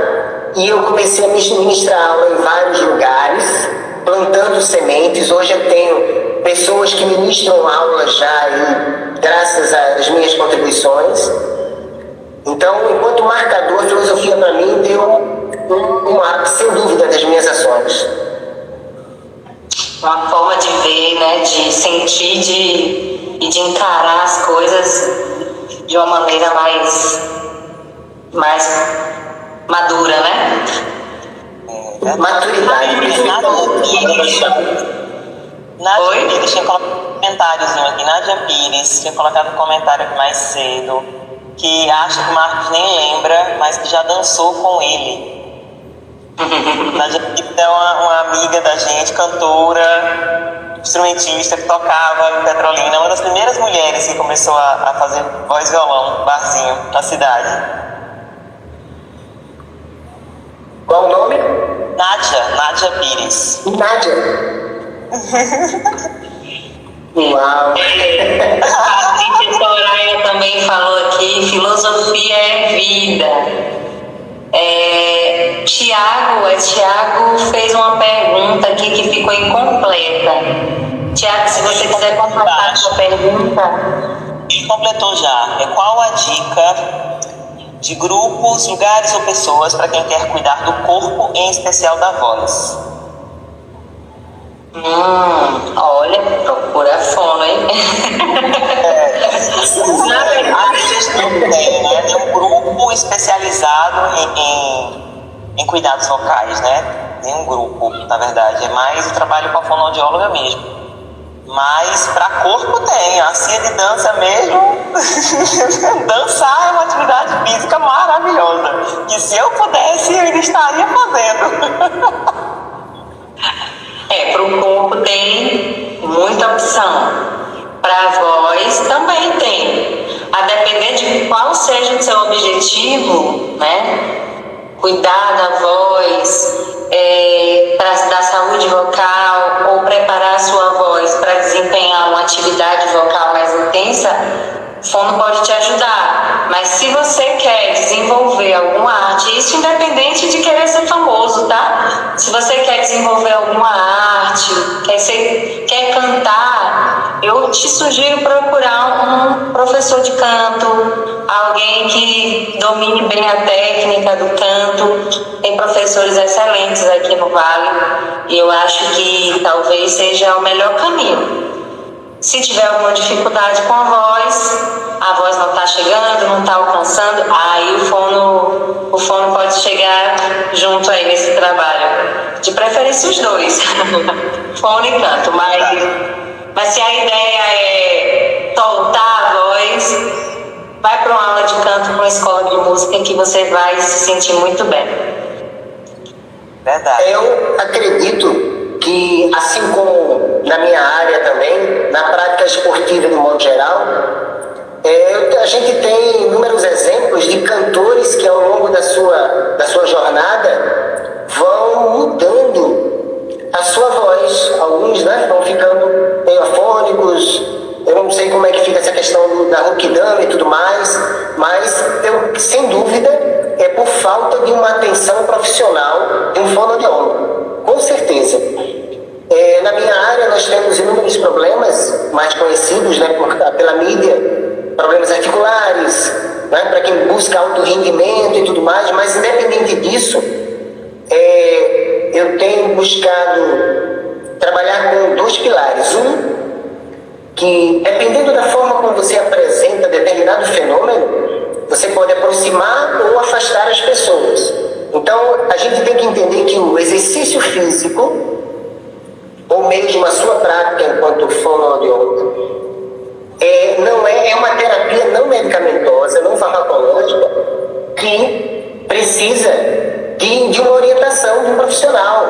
e eu comecei a ministrar aula em vários lugares, plantando sementes. Hoje eu tenho pessoas que ministram aulas já aí, graças às minhas contribuições. Então, enquanto marcador, a filosofia para mim deu um ápice, sem dúvida, das minhas ações. Uma forma de ver, né, de sentir e de encarar as coisas de uma maneira mais madura, né? Maturidade. Nádia Pires tinha colocado um comentáriozinho aqui. Nádia Pires tinha colocado um comentário aqui mais cedo, que acha que o Marcos nem lembra, mas que já dançou com ele. Nádia Pires é uma amiga da gente, cantora, instrumentista, que tocava em Petrolina, uma das primeiras mulheres que começou a fazer voz e violão, barzinho, na cidade. Qual o nome? Nádia Pires. Nádia. Uau! A Cíntia Soraya também falou aqui, filosofia é vida. Tiago fez uma pergunta aqui que ficou incompleta. Tiago, se você quiser completar a sua pergunta. Ele completou já. Qual a dica de grupos, lugares ou pessoas para quem quer cuidar do corpo, em especial da voz? Olha, procura fono, hein? A gente não tem, né? Tem um grupo especializado em cuidados vocais, né? Tem um grupo, na verdade, é mais o trabalho com a fonoaudióloga mesmo. Mas para corpo tem, a cia de dança mesmo. Dançar é uma atividade física maravilhosa. Que se eu pudesse, eu ainda estaria fazendo. Para o corpo tem muita opção. Para a voz também tem. A depender de qual seja o seu objetivo, né? Cuidar da voz, da saúde vocal ou preparar a sua voz para desempenhar uma atividade vocal mais intensa, o fono pode te ajudar. Mas se você quer desenvolver alguma arte, isso independente de querer ser famoso, tá? Se você quer desenvolver alguma arte, quer cantar, eu te sugiro procurar um professor de canto, alguém que domine bem a técnica do canto. Tem professores excelentes aqui no Vale e eu acho que talvez seja o melhor caminho. Se tiver alguma dificuldade com a voz não está chegando, não está alcançando, aí o fono pode chegar junto aí nesse trabalho. De preferência os dois, fono e canto, mas se a ideia é soltar a voz, vai para uma aula de canto, para uma escola de música que você vai se sentir muito bem. Verdade. Eu acredito que, assim como na minha área também, na prática esportiva de modo geral, a gente tem inúmeros exemplos de cantores que ao longo da sua jornada vão mudando a sua voz. Alguns, né, vão ficando meio afônicos. Eu não sei como é que fica essa questão da rouquidão e tudo mais, mas sem dúvida é por falta de uma atenção profissional de um fonoaudiólogo, com certeza. Na minha área nós temos inúmeros problemas mais conhecidos, né, pela mídia, problemas articulares, né, para quem busca alto rendimento e tudo mais, mas independente disso, eu tenho buscado trabalhar com dois pilares. Um, que dependendo da forma como você apresenta determinado fenômeno, você pode aproximar ou afastar as pessoas. Então, a gente tem que entender que o exercício físico, ou mesmo a sua prática enquanto fonoaudiólogo, é uma terapia não medicamentosa, não farmacológica, que precisa de uma orientação de um profissional,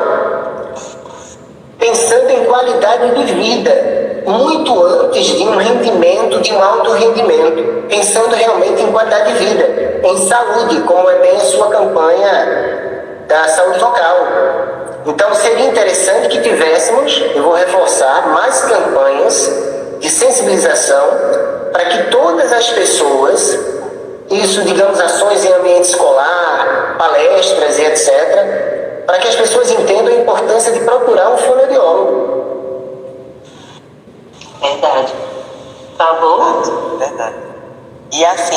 pensando em qualidade de vida, muito antes de um rendimento, de um alto rendimento, pensando realmente em qualidade de vida, em saúde, como é bem a sua campanha da saúde vocal. Então seria interessante que tivéssemos, eu vou reforçar, mais campanhas de sensibilização para que todas as pessoas, isso, digamos, ações em ambiente escolar, palestras e etc., para que as pessoas entendam a importância de procurar um fonoaudiólogo. Verdade. Por favor? Verdade. E assim,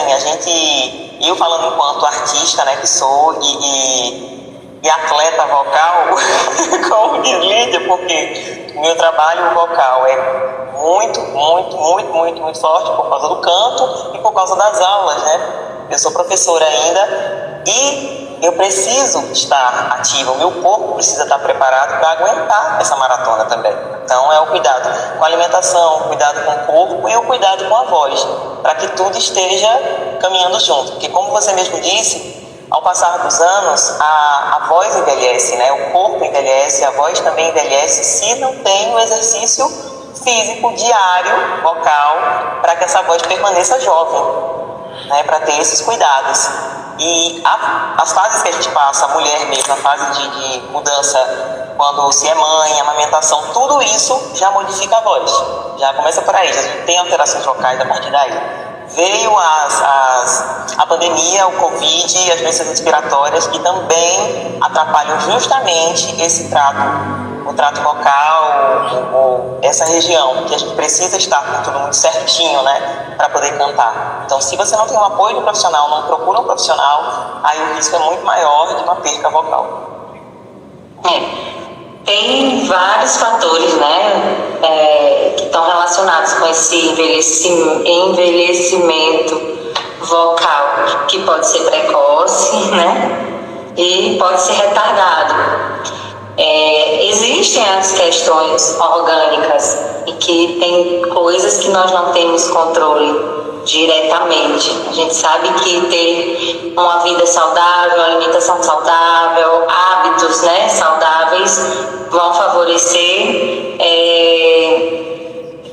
eu falando enquanto artista, né, que sou, e atleta vocal, como diz Lídia, porque meu trabalho vocal é muito, muito, muito, muito, muito forte por causa do canto e por causa das aulas, né? Eu sou professora ainda e eu preciso estar ativa, o meu corpo precisa estar preparado para aguentar essa maratona também. Então é o cuidado com a alimentação, o cuidado com o corpo e o cuidado com a voz, para que tudo esteja caminhando junto. Porque como você mesmo disse, ao passar dos anos, a voz envelhece, né? O corpo envelhece, a voz também envelhece se não tem o exercício físico diário, vocal, para que essa voz permaneça jovem, né? Para ter esses cuidados. E as fases que a gente passa, a mulher mesmo, a fase de mudança, quando se é mãe, amamentação, tudo isso já modifica a voz. Já começa por aí, já tem alterações vocais a partir daí. Veio a pandemia, o Covid e as doenças respiratórias que também atrapalham justamente esse trato, o trato vocal, essa região, que a gente precisa estar com tudo muito certinho, né, para poder cantar. Então, se você não tem um apoio do profissional, não procura um profissional, aí o risco é muito maior de uma perca vocal. Tem vários fatores, né, que estão relacionados com esse envelhecimento vocal, que pode ser precoce, né, e pode ser retardado. Existem as questões orgânicas e que tem coisas que nós não temos controle diretamente. A gente sabe que ter uma vida saudável, alimentação saudável, hábitos, né, saudáveis vão favorecer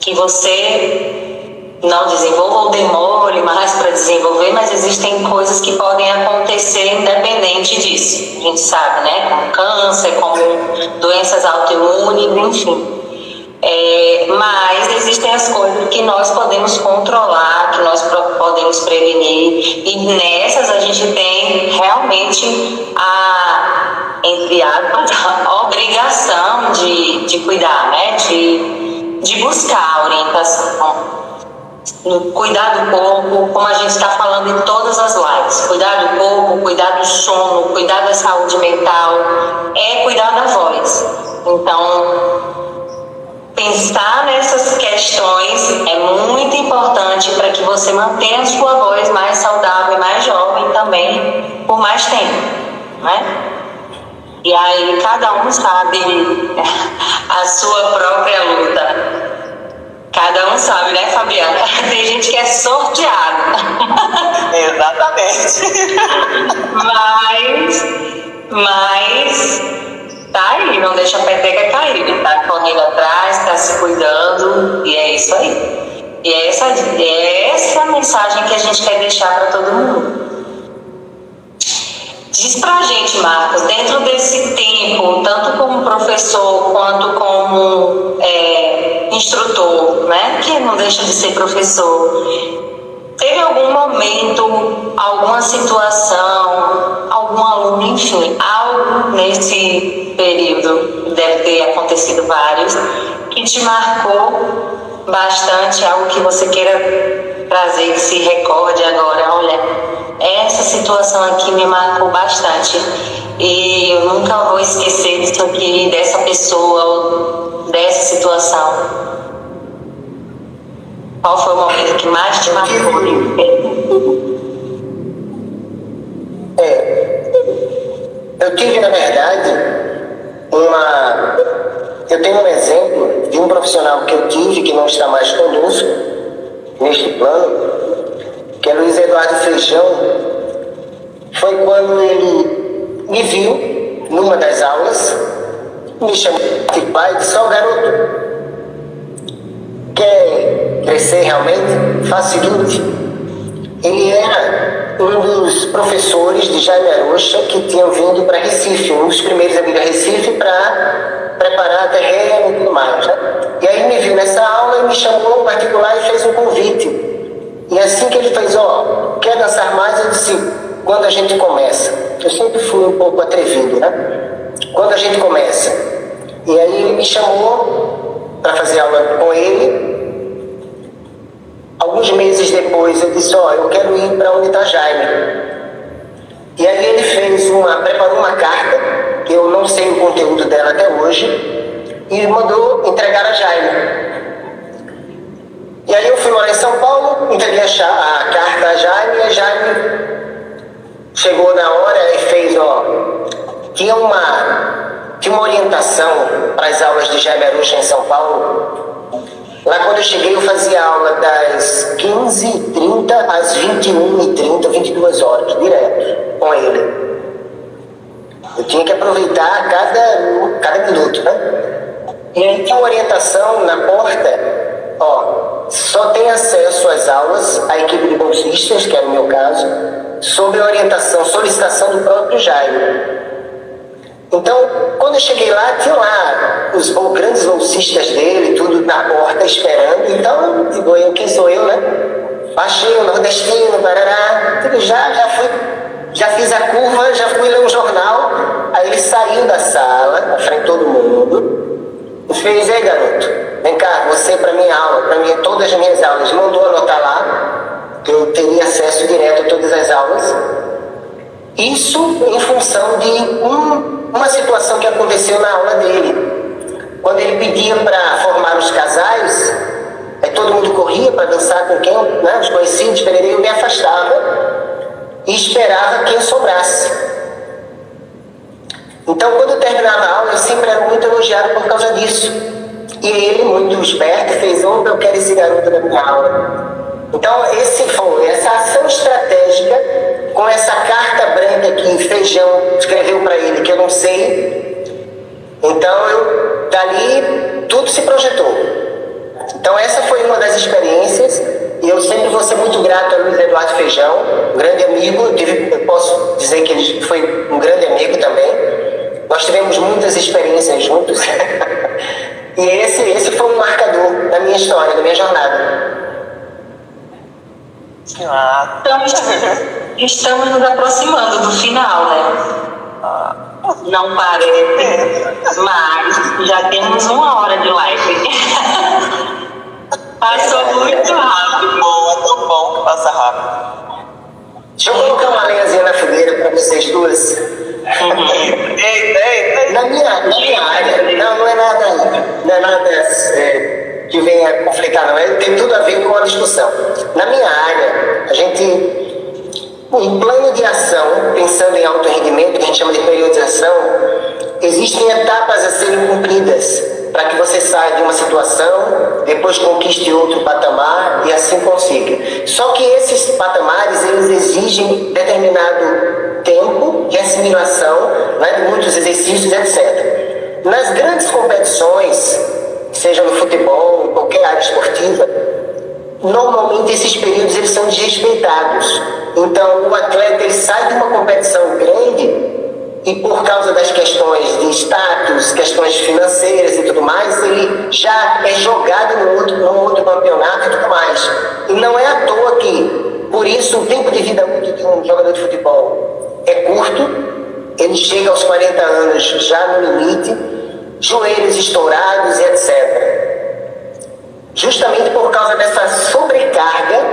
que você não desenvolva ou demore mais para desenvolver, mas existem coisas que podem acontecer independente disso. A gente sabe, né, como câncer, como doenças autoimunes, enfim. Mas existem as coisas que nós podemos controlar, que nós podemos prevenir, e nessas a gente tem realmente entre aspas, a obrigação de cuidar, né? De buscar orientação. Cuidar do corpo, como a gente está falando em todas as lives, cuidar do corpo, cuidar do sono, cuidar da saúde mental, cuidar da voz. Então, pensar nessas questões é muito importante para que você mantenha a sua voz mais saudável e mais jovem também por mais tempo, né? E aí cada um sabe a sua própria luta. Cada um sabe, né, Fabiana? Tem gente que é sorteada. Exatamente. Mas tá aí, não deixa a peteca cair. Tá correndo atrás, tá se cuidando, e é isso aí. E é essa a mensagem que a gente quer deixar para todo mundo. Diz pra gente, Marcos, dentro desse tempo, tanto como professor quanto como instrutor, né, que não deixa de ser professor, teve algum momento, alguma situação, algum aluno, enfim, algo nesse período, deve ter acontecido vários, que te marcou bastante, algo que você queira trazer, que se recorde agora? Olha, essa situação aqui me marcou bastante e eu nunca vou esquecer disso aqui, dessa pessoa ou dessa situação. Qual foi o momento que mais te marcou? Eu tive, na verdade, eu tenho um exemplo de um profissional que eu tive, que não está mais conosco, neste plano, que é Luiz Eduardo Feijão. Foi quando ele me viu numa das aulas, me chamou de pai e disse: "Ó, garoto, quer crescer realmente? Faz o seguinte." Ele era um dos professores de Jaime Arocha que tinham vindo para Recife, um dos primeiros a vir a Recife para preparar terreno e tudo mais, né? E aí me viu nessa aula e me chamou em particular e fez um convite. E assim que ele fez: "Ó, quer dançar mais?" Eu disse: "Quando a gente começa." Eu sempre fui um pouco atrevido, né? "Quando a gente começa." E aí ele me chamou para fazer aula com ele. Alguns meses depois eu disse: "Ó, eu quero ir para a Unita Jaime." E aí ele preparou uma carta, que eu não sei o conteúdo dela até hoje, e mandou entregar a Jaime. E aí eu fui morar em São Paulo, entreguei a carta a Jaime, e a Jaime chegou na hora e fez, tinha uma orientação para as aulas de Jaime Arocha em São Paulo. Lá quando eu cheguei eu fazia aula das 15h30 às 21h30, 22 horas, direto, com ele. Eu tinha que aproveitar cada minuto, né? E aí tinha uma orientação na porta: só tem acesso às aulas a equipe de bolsistas, que era o meu caso, sob a orientação, solicitação do próprio Jaime. Então, quando eu cheguei lá, tinha lá os grandes bolsistas dele, tudo na porta esperando. Então, digo, quem sou eu, né? Baixinho, nordestino, barará, já fiz a curva, já fui ler um jornal. Aí ele saiu da sala, na frente de todo mundo, e fez: "Ei, garoto, vem cá, você para minha aula, todas as minhas aulas." Mandou anotar lá, que eu teria acesso direto a todas as aulas. Isso em função de uma situação que aconteceu na aula dele. Quando ele pedia para formar os casais, aí todo mundo corria para dançar com quem, né, os conhecidos, eu me afastava e esperava quem sobrasse. Então, quando eu terminava a aula, eu sempre era muito elogiado por causa disso. E ele, muito esperto, fez: opa, eu quero esse garoto na minha aula. Então, essa ação estratégica, com essa carta branca que Feijão escreveu para ele, que eu não sei. Então, dali, tudo se projetou. Então, essa foi uma das experiências, e eu sempre vou ser muito grato a Luiz Eduardo Feijão, um grande amigo. Eu posso dizer que ele foi um grande amigo também. Nós tivemos muitas experiências juntos. E esse foi um marcador da minha história, da minha jornada. Estamos nos aproximando do final, né? Não parece, mas já temos 1 hora de live. Passou muito rápido. É tão bom que passa rápido. Deixa eu colocar uma lenhazinha na fogueira para vocês duas. Na minha área, não é nada que venha conflitar, não. Tem tudo a ver com a discussão. Na minha área, a gente, em plano de ação, pensando em alto rendimento, que a gente chama de periodização, existem etapas a serem cumpridas para que você saia de uma situação, depois conquiste outro patamar e assim consiga. Só que esses patamares, eles exigem determinado tempo de assimilação, né, de muitos exercícios, etc. Nas grandes competições, seja no futebol, em qualquer área esportiva, normalmente esses períodos eles são desrespeitados. Então, o atleta ele sai de uma competição grande e, por causa das questões de status, questões financeiras e tudo mais, ele já é jogado num outro campeonato e tudo mais. E não é à toa que, por isso, o tempo de vida útil de um jogador de futebol é curto. Ele chega aos 40 anos já no limite, joelhos estourados e etc. Justamente por causa dessa sobrecarga,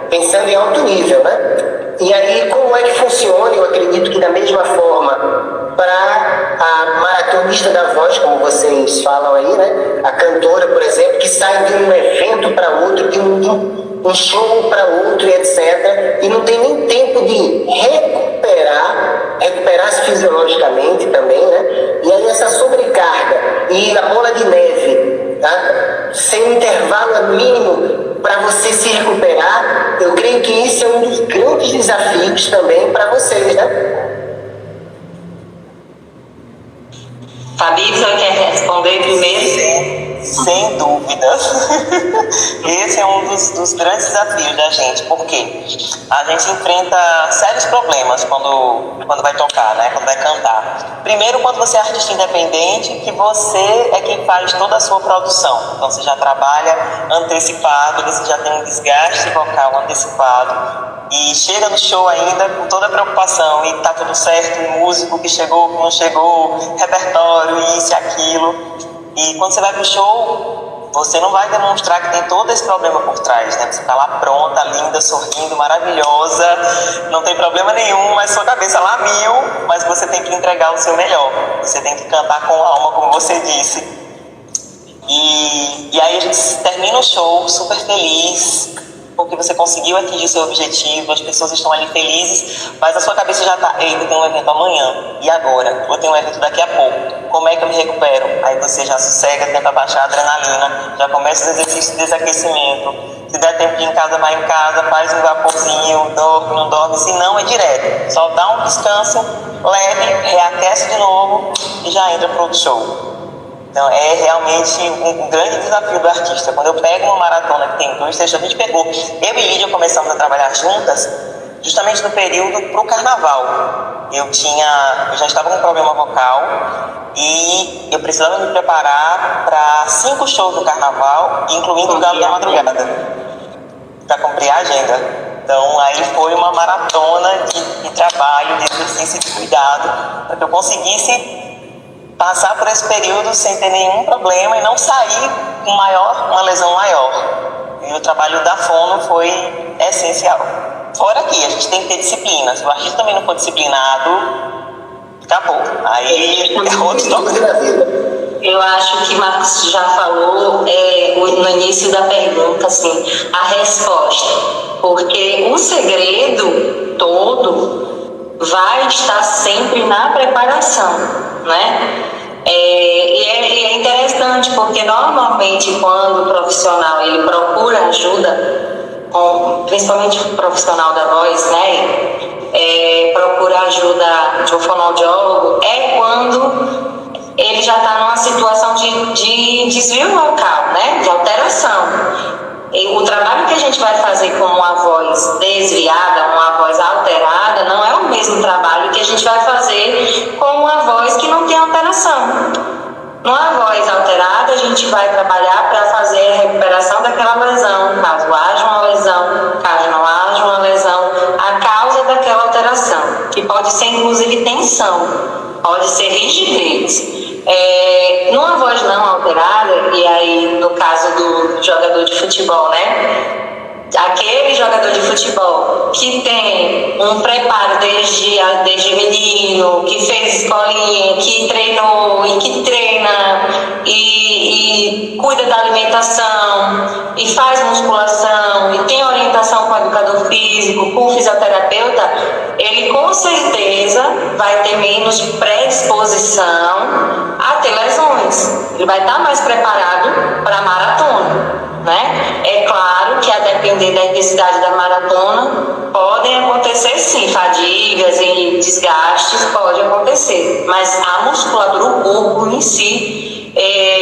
pensando em alto nível, né? E aí, como é que funciona? Eu acredito que da mesma forma, para a maratonista da voz, como vocês falam aí, né? A cantora, por exemplo, que sai de um evento para outro, de um show para outro, e etc. E não tem nem tempo de recuperar-se fisiologicamente também, né? E aí essa sobrecarga e a bola de neve, tá? Sem um intervalo mínimo para você se recuperar, eu creio que isso é um dos grandes desafios também para vocês, né? Fabi, você quer responder primeiro? Sem dúvida. Esse é um dos grandes desafios da gente, porque a gente enfrenta sérios problemas quando vai tocar, né? Quando vai cantar. Primeiro, quando você é artista independente, que você é quem faz toda a sua produção. Então, você já trabalha antecipado, você já tem um desgaste vocal antecipado. E chega no show ainda com toda a preocupação, e tá tudo certo, músico que chegou, que não chegou, repertório, isso e aquilo. E quando você vai pro show, você não vai demonstrar que tem todo esse problema por trás, né? Você tá lá pronta, linda, sorrindo, maravilhosa, não tem problema nenhum, mas sua cabeça lá mil, mas você tem que entregar o seu melhor. Você tem que cantar com alma, como você disse. E aí a gente termina o show super feliz, porque você conseguiu atingir seu objetivo, as pessoas estão ali felizes, mas a sua cabeça já está: ei, eu tenho um evento amanhã, e agora? Eu tenho um evento daqui a pouco, como é que eu me recupero? Aí você já sossega, tenta baixar a adrenalina, já começa os exercícios de desaquecimento. Se der tempo de ir em casa, vai em casa, faz um vaporzinho, dorme, não dorme, se não é direto. Só dá um descanso leve, reaquece de novo e já entra para outro show. Então, é realmente um grande desafio do artista. Quando eu pego uma maratona que tem 2 textos, a gente pegou. Eu e Lídia começamos a trabalhar juntas justamente no período pro carnaval. Eu já estava com um problema vocal e eu precisava me preparar para 5 shows do carnaval, incluindo o Galo da Madrugada, para cumprir a agenda. Então, aí foi uma maratona de trabalho, de exercício e de cuidado, para que eu conseguisse passar por esse período sem ter nenhum problema e não sair com uma lesão maior. E o trabalho da fono foi essencial. Fora que a gente tem que ter disciplina. Se o artista também não for disciplinado, acabou. Aí é outro tópico. Eu acho que Marcos já falou no início da pergunta, assim, a resposta. Porque o segredo todo vai estar sempre na preparação, né? E é interessante porque normalmente quando o profissional ele procura ajuda, principalmente o profissional da voz, né? Procura ajuda de um fonoaudiólogo, é quando ele já está numa situação de desvio vocal, né? De alteração. E o trabalho que a gente vai fazer com uma voz desviada, uma voz alterada, não é o mesmo trabalho que a gente vai fazer com uma voz que não tem alteração. Numa voz alterada, a gente vai trabalhar para fazer a recuperação daquela lesão, caso haja uma lesão, caso não haja uma lesão, a causa daquela alteração, que pode ser inclusive tensão, pode ser rigidez. Numa voz não alterada, e aí no caso do jogador de futebol, né? Aquele jogador de futebol que tem um preparo desde menino, que fez escolinha, que treinou e que treina e cuida da alimentação e faz musculação e tem orientação com o educador físico, com o fisioterapeuta, ele com certeza vai ter menos predisposição a ter lesões. Ele vai estar mais preparado para a maratona. Né? É claro que a depender da intensidade da maratona podem acontecer sim, fadigas e desgastes pode acontecer, mas a musculatura, o corpo em si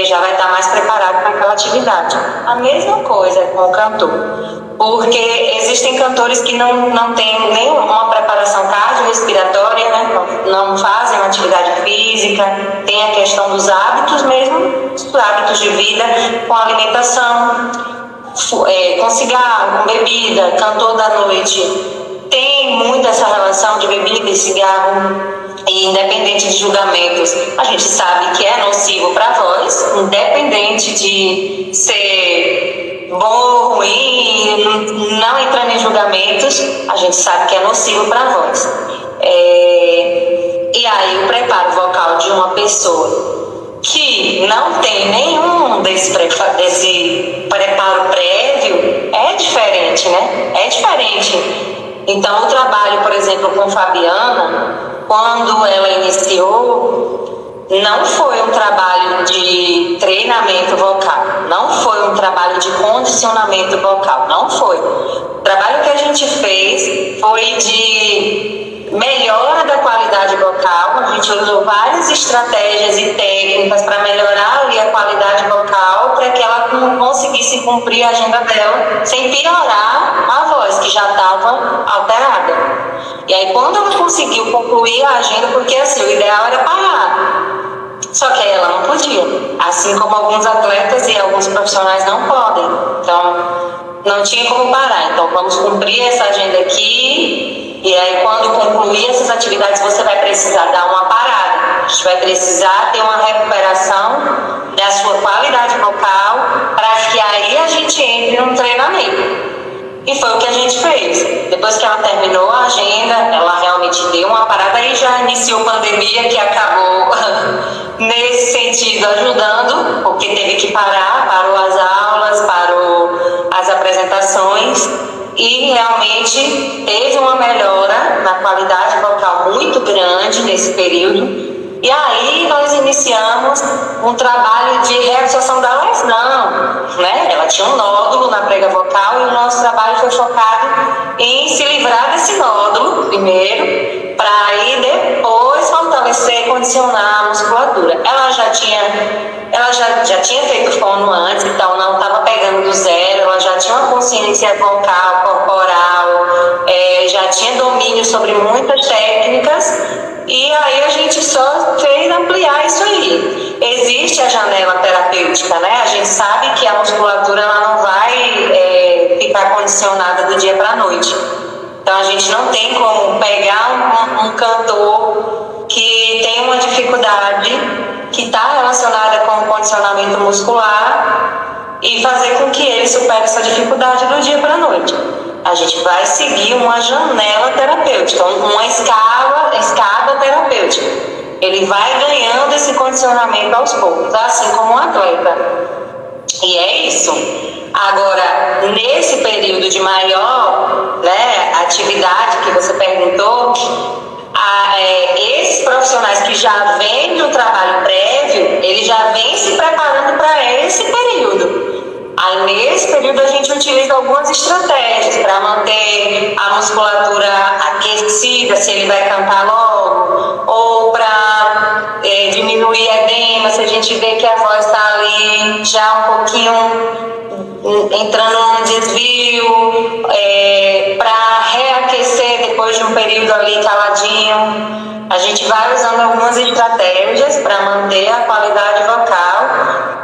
já vai estar mais preparado para aquela atividade. A mesma coisa com o cantor, porque existem cantores que não têm nenhuma preparação cardiorrespiratória, né? Não fazem uma atividade física, tem a questão dos hábitos mesmo, os hábitos de vida com alimentação, com cigarro, com bebida, cantor da noite. Tem muito essa relação de bebida e cigarro, e independente de julgamentos, a gente sabe que é nocivo para a voz, independente de ser bom ou ruim, não entrando em julgamentos, a gente sabe que é nocivo para a voz. E aí o preparo vocal de uma pessoa que não tem nenhum desse preparo prévio é diferente, né? É diferente. Então o trabalho, por exemplo, com Fabiana, quando ela iniciou, não foi um trabalho de treinamento vocal, não foi um trabalho de condicionamento vocal, não foi. O trabalho que a gente fez foi de melhora da qualidade vocal. A gente usou várias estratégias e técnicas para melhorar ali a qualidade vocal, para que ela conseguisse cumprir a agenda dela sem piorar a voz, que já estava alterada. E aí quando ela conseguiu concluir a agenda, porque assim, o ideal era parar, só que ela não podia, assim como alguns atletas e alguns profissionais não podem. Então não tinha como parar. Então vamos cumprir essa agenda aqui, e aí quando concluir essas atividades você vai precisar dar uma parada. A gente vai precisar ter uma recuperação da sua qualidade vocal, para que aí a gente entre no treinamento. E foi o que a gente fez. Depois que ela terminou a agenda, ela realmente deu uma parada e já iniciou a pandemia, que acabou nesse sentido ajudando, porque teve que parar, parou as aulas, parou as apresentações, e realmente teve uma melhora na qualidade vocal muito grande nesse período. E aí nós iniciamos um trabalho de reabsorção da lesão, né? Ela tinha um nódulo na prega vocal e o nosso trabalho foi focado em se livrar desse nódulo primeiro, para aí depois fortalecer e condicionar a musculatura. Ela já tinha feito fono antes, então não estava pegando do zero, ela já tinha uma consciência vocal, corporal, já tinha domínio sobre muitas técnicas. E aí a gente só fez ampliar isso aí. Existe a janela terapêutica, né? A gente sabe que a musculatura ela não vai ficar condicionada do dia para a noite. Então a gente não tem como pegar um cantor que tem uma dificuldade que está relacionada com o condicionamento muscular e fazer com que ele supere essa dificuldade do dia para a noite. A gente vai seguir uma janela terapêutica, uma escada terapêutica. Ele vai ganhando esse condicionamento aos poucos, assim como um atleta. E é isso. Agora, nesse período de maior, né, atividade que você perguntou, esses profissionais que já vêm de um trabalho prévio, eles já vêm se preparando para esse período. Aí, nesse período, a gente utiliza algumas estratégias para manter a musculatura aquecida, se ele vai cantar logo, ou para diminuir edema, se a gente vê que a voz está ali já um pouquinho entrando num desvio, para reaquecer depois de um período ali caladinho. A gente vai usando algumas estratégias para manter a qualidade vocal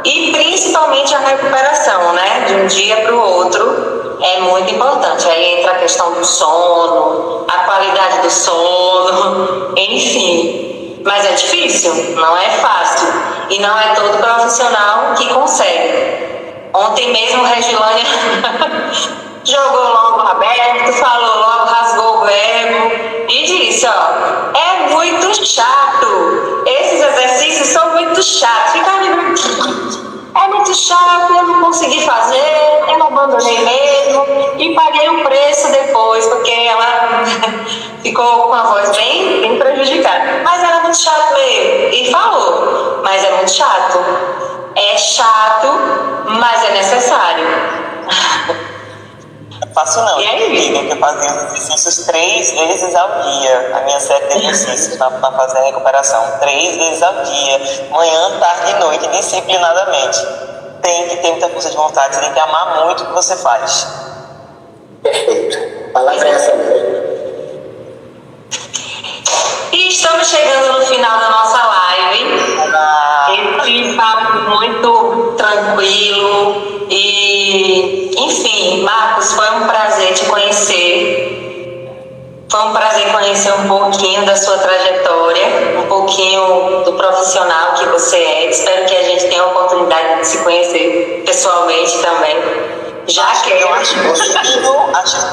e principalmente a recuperação, né? De um dia para o outro é muito importante. Aí entra a questão do sono, a qualidade do sono, enfim. Mas é difícil, não é fácil. E não é todo profissional que consegue. Ontem mesmo, Regilânia jogou logo aberto, falou logo, rasgou o verbo e disse, ó, é muito chato, esses exercícios são muito chatos, fica ali, é muito chato, eu não consegui fazer, eu abandonei mesmo e paguei o preço depois, porque ela ficou com a voz bem prejudicada, mas era muito chato mesmo, e falou, mas é muito chato, é chato, mas é necessário. Faço não, E aí? eu fazia os exercícios 3 vezes ao dia. A minha série de exercícios para fazer a recuperação 3 vezes ao dia, manhã, tarde e noite, disciplinadamente. Tem que ter muita força de vontade, você tem que amar muito o que você faz. Perfeito. Palavra é essa mesmo. E estamos chegando no final da nossa live. Esse papo muito tranquilo e, enfim, Marcos, foi um prazer te conhecer. Foi um prazer conhecer um pouquinho da sua trajetória, um pouquinho do profissional que você é. Espero que a gente tenha a oportunidade de se conhecer pessoalmente também. Já que eu acho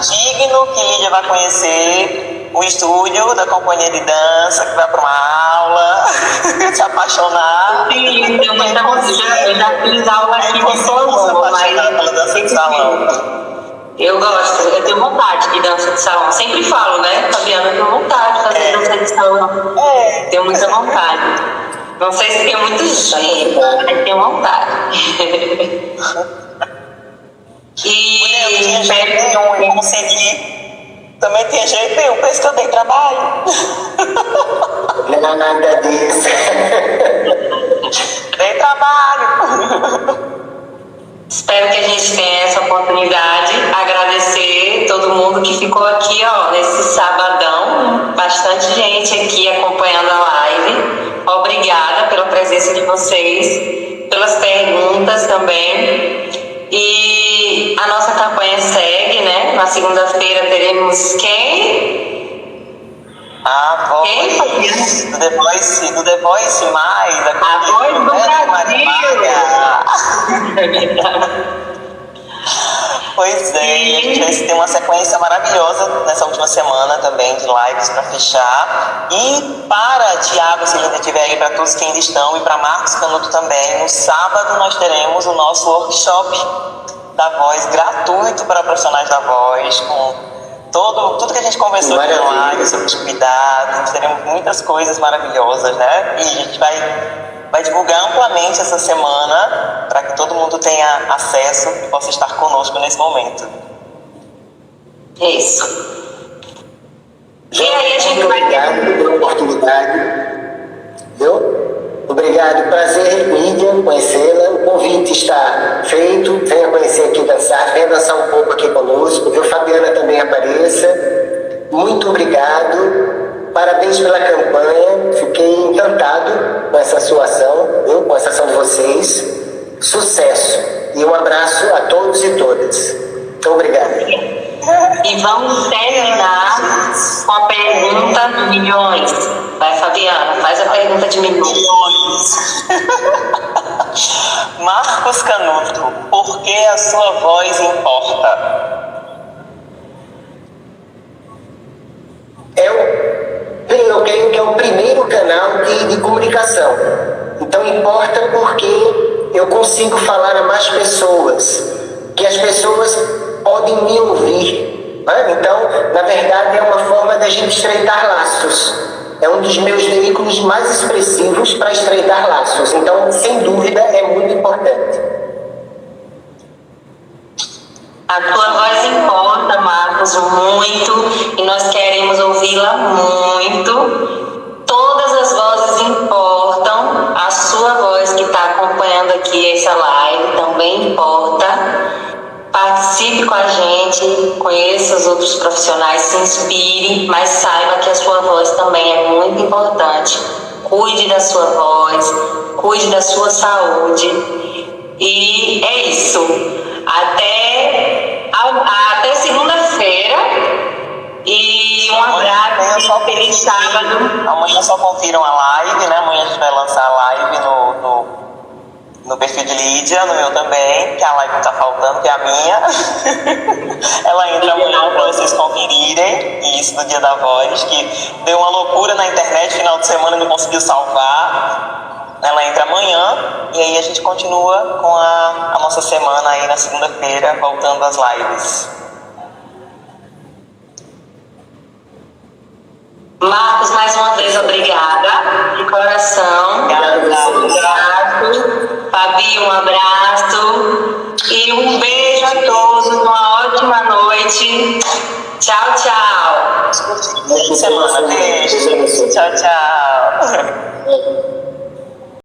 digno que Lídia vai conhecer o estúdio da companhia de dança, que vai para uma aula, se apaixonar. Sim, eu já fiz aula aqui com salão, mas pela dança de salão. Eu gosto, eu tenho vontade de dança de salão. Sempre falo, né, Fabiana, eu tenho vontade de fazer dança de salão. Tenho muita vontade. Não sei se tem muito jeito, mas tenho vontade. E eu consegui. Também tinha jeito nenhum, por isso que eu dei trabalho. Não é nada disso. Dei trabalho. Espero que a gente tenha essa oportunidade. Agradecer todo mundo que ficou aqui, ó, nesse sabadão. Bastante gente aqui acompanhando a live. Obrigada pela presença de vocês, pelas perguntas também. E a nossa campanha segue, né? Na segunda-feira teremos quem? A voz do The Voice Mais. A voz do Brasil. Pois é, e a gente vai ter uma sequência maravilhosa nessa última semana também de lives para fechar. E para Tiago, se ele ainda estiver aí, para todos que ainda estão, e para Marcos Canuto também, no sábado nós teremos o nosso workshop da voz gratuito para profissionais da voz, com tudo que a gente conversou aqui na live sobre os cuidados. Teremos muitas coisas maravilhosas, né? E a gente vai divulgar amplamente essa semana para que todo mundo tenha acesso e possa estar conosco nesse momento. Isso. E aí a gente vai... Obrigado pela oportunidade. Viu? Obrigado, prazer, Lídia, conhecê-la. O convite está feito. Venha conhecer aqui dançar, venha dançar um pouco aqui conosco. Viu? Fabiana também apareça. Muito obrigado. Parabéns pela campanha. Fiquei encantado com essa sua ação, viu? Com essa ação de vocês. Sucesso. E um abraço a todos e todas. Muito obrigado. E vamos terminar com a pergunta de milhões. Vai, Fabiana, faz a pergunta de milhões. Marcos Canuto, por que a sua voz importa? Eu creio que é o primeiro canal de comunicação. Então importa porque eu consigo falar a mais pessoas, que as pessoas podem me ouvir, né? Então, na verdade, é uma forma da gente estreitar laços. É um dos meus veículos mais expressivos para estreitar laços. Então, sem dúvida, é muito importante. A tua voz importa, Marcos, muito, e nós queremos ouvi-la muito. Todas as vozes importam, a sua voz que está acompanhando aqui essa live também importa. Participe com a gente, conheça os outros profissionais, se inspire, mas saiba que a sua voz também é muito importante. Cuide da sua voz, cuide da sua saúde. E é isso. Até segunda-feira. E um abraço, um feliz sábado. Amanhã só confiram a live, né? Amanhã a gente vai lançar a live no perfil de Lídia, no meu também, que a live que tá faltando, que é a minha. Ela entra amanhã para vocês conferirem, isso do Dia da Voz, que deu uma loucura na internet, final de semana não conseguiu salvar. Ela entra amanhã e aí a gente continua com a nossa semana aí na segunda-feira, voltando às lives. Marcos, mais uma vez, obrigada, de coração. Obrigado. Fabi, um abraço. E um beijo a todos, uma ótima noite. Tchau, tchau. Boa semana, beijo. Tchau, tchau.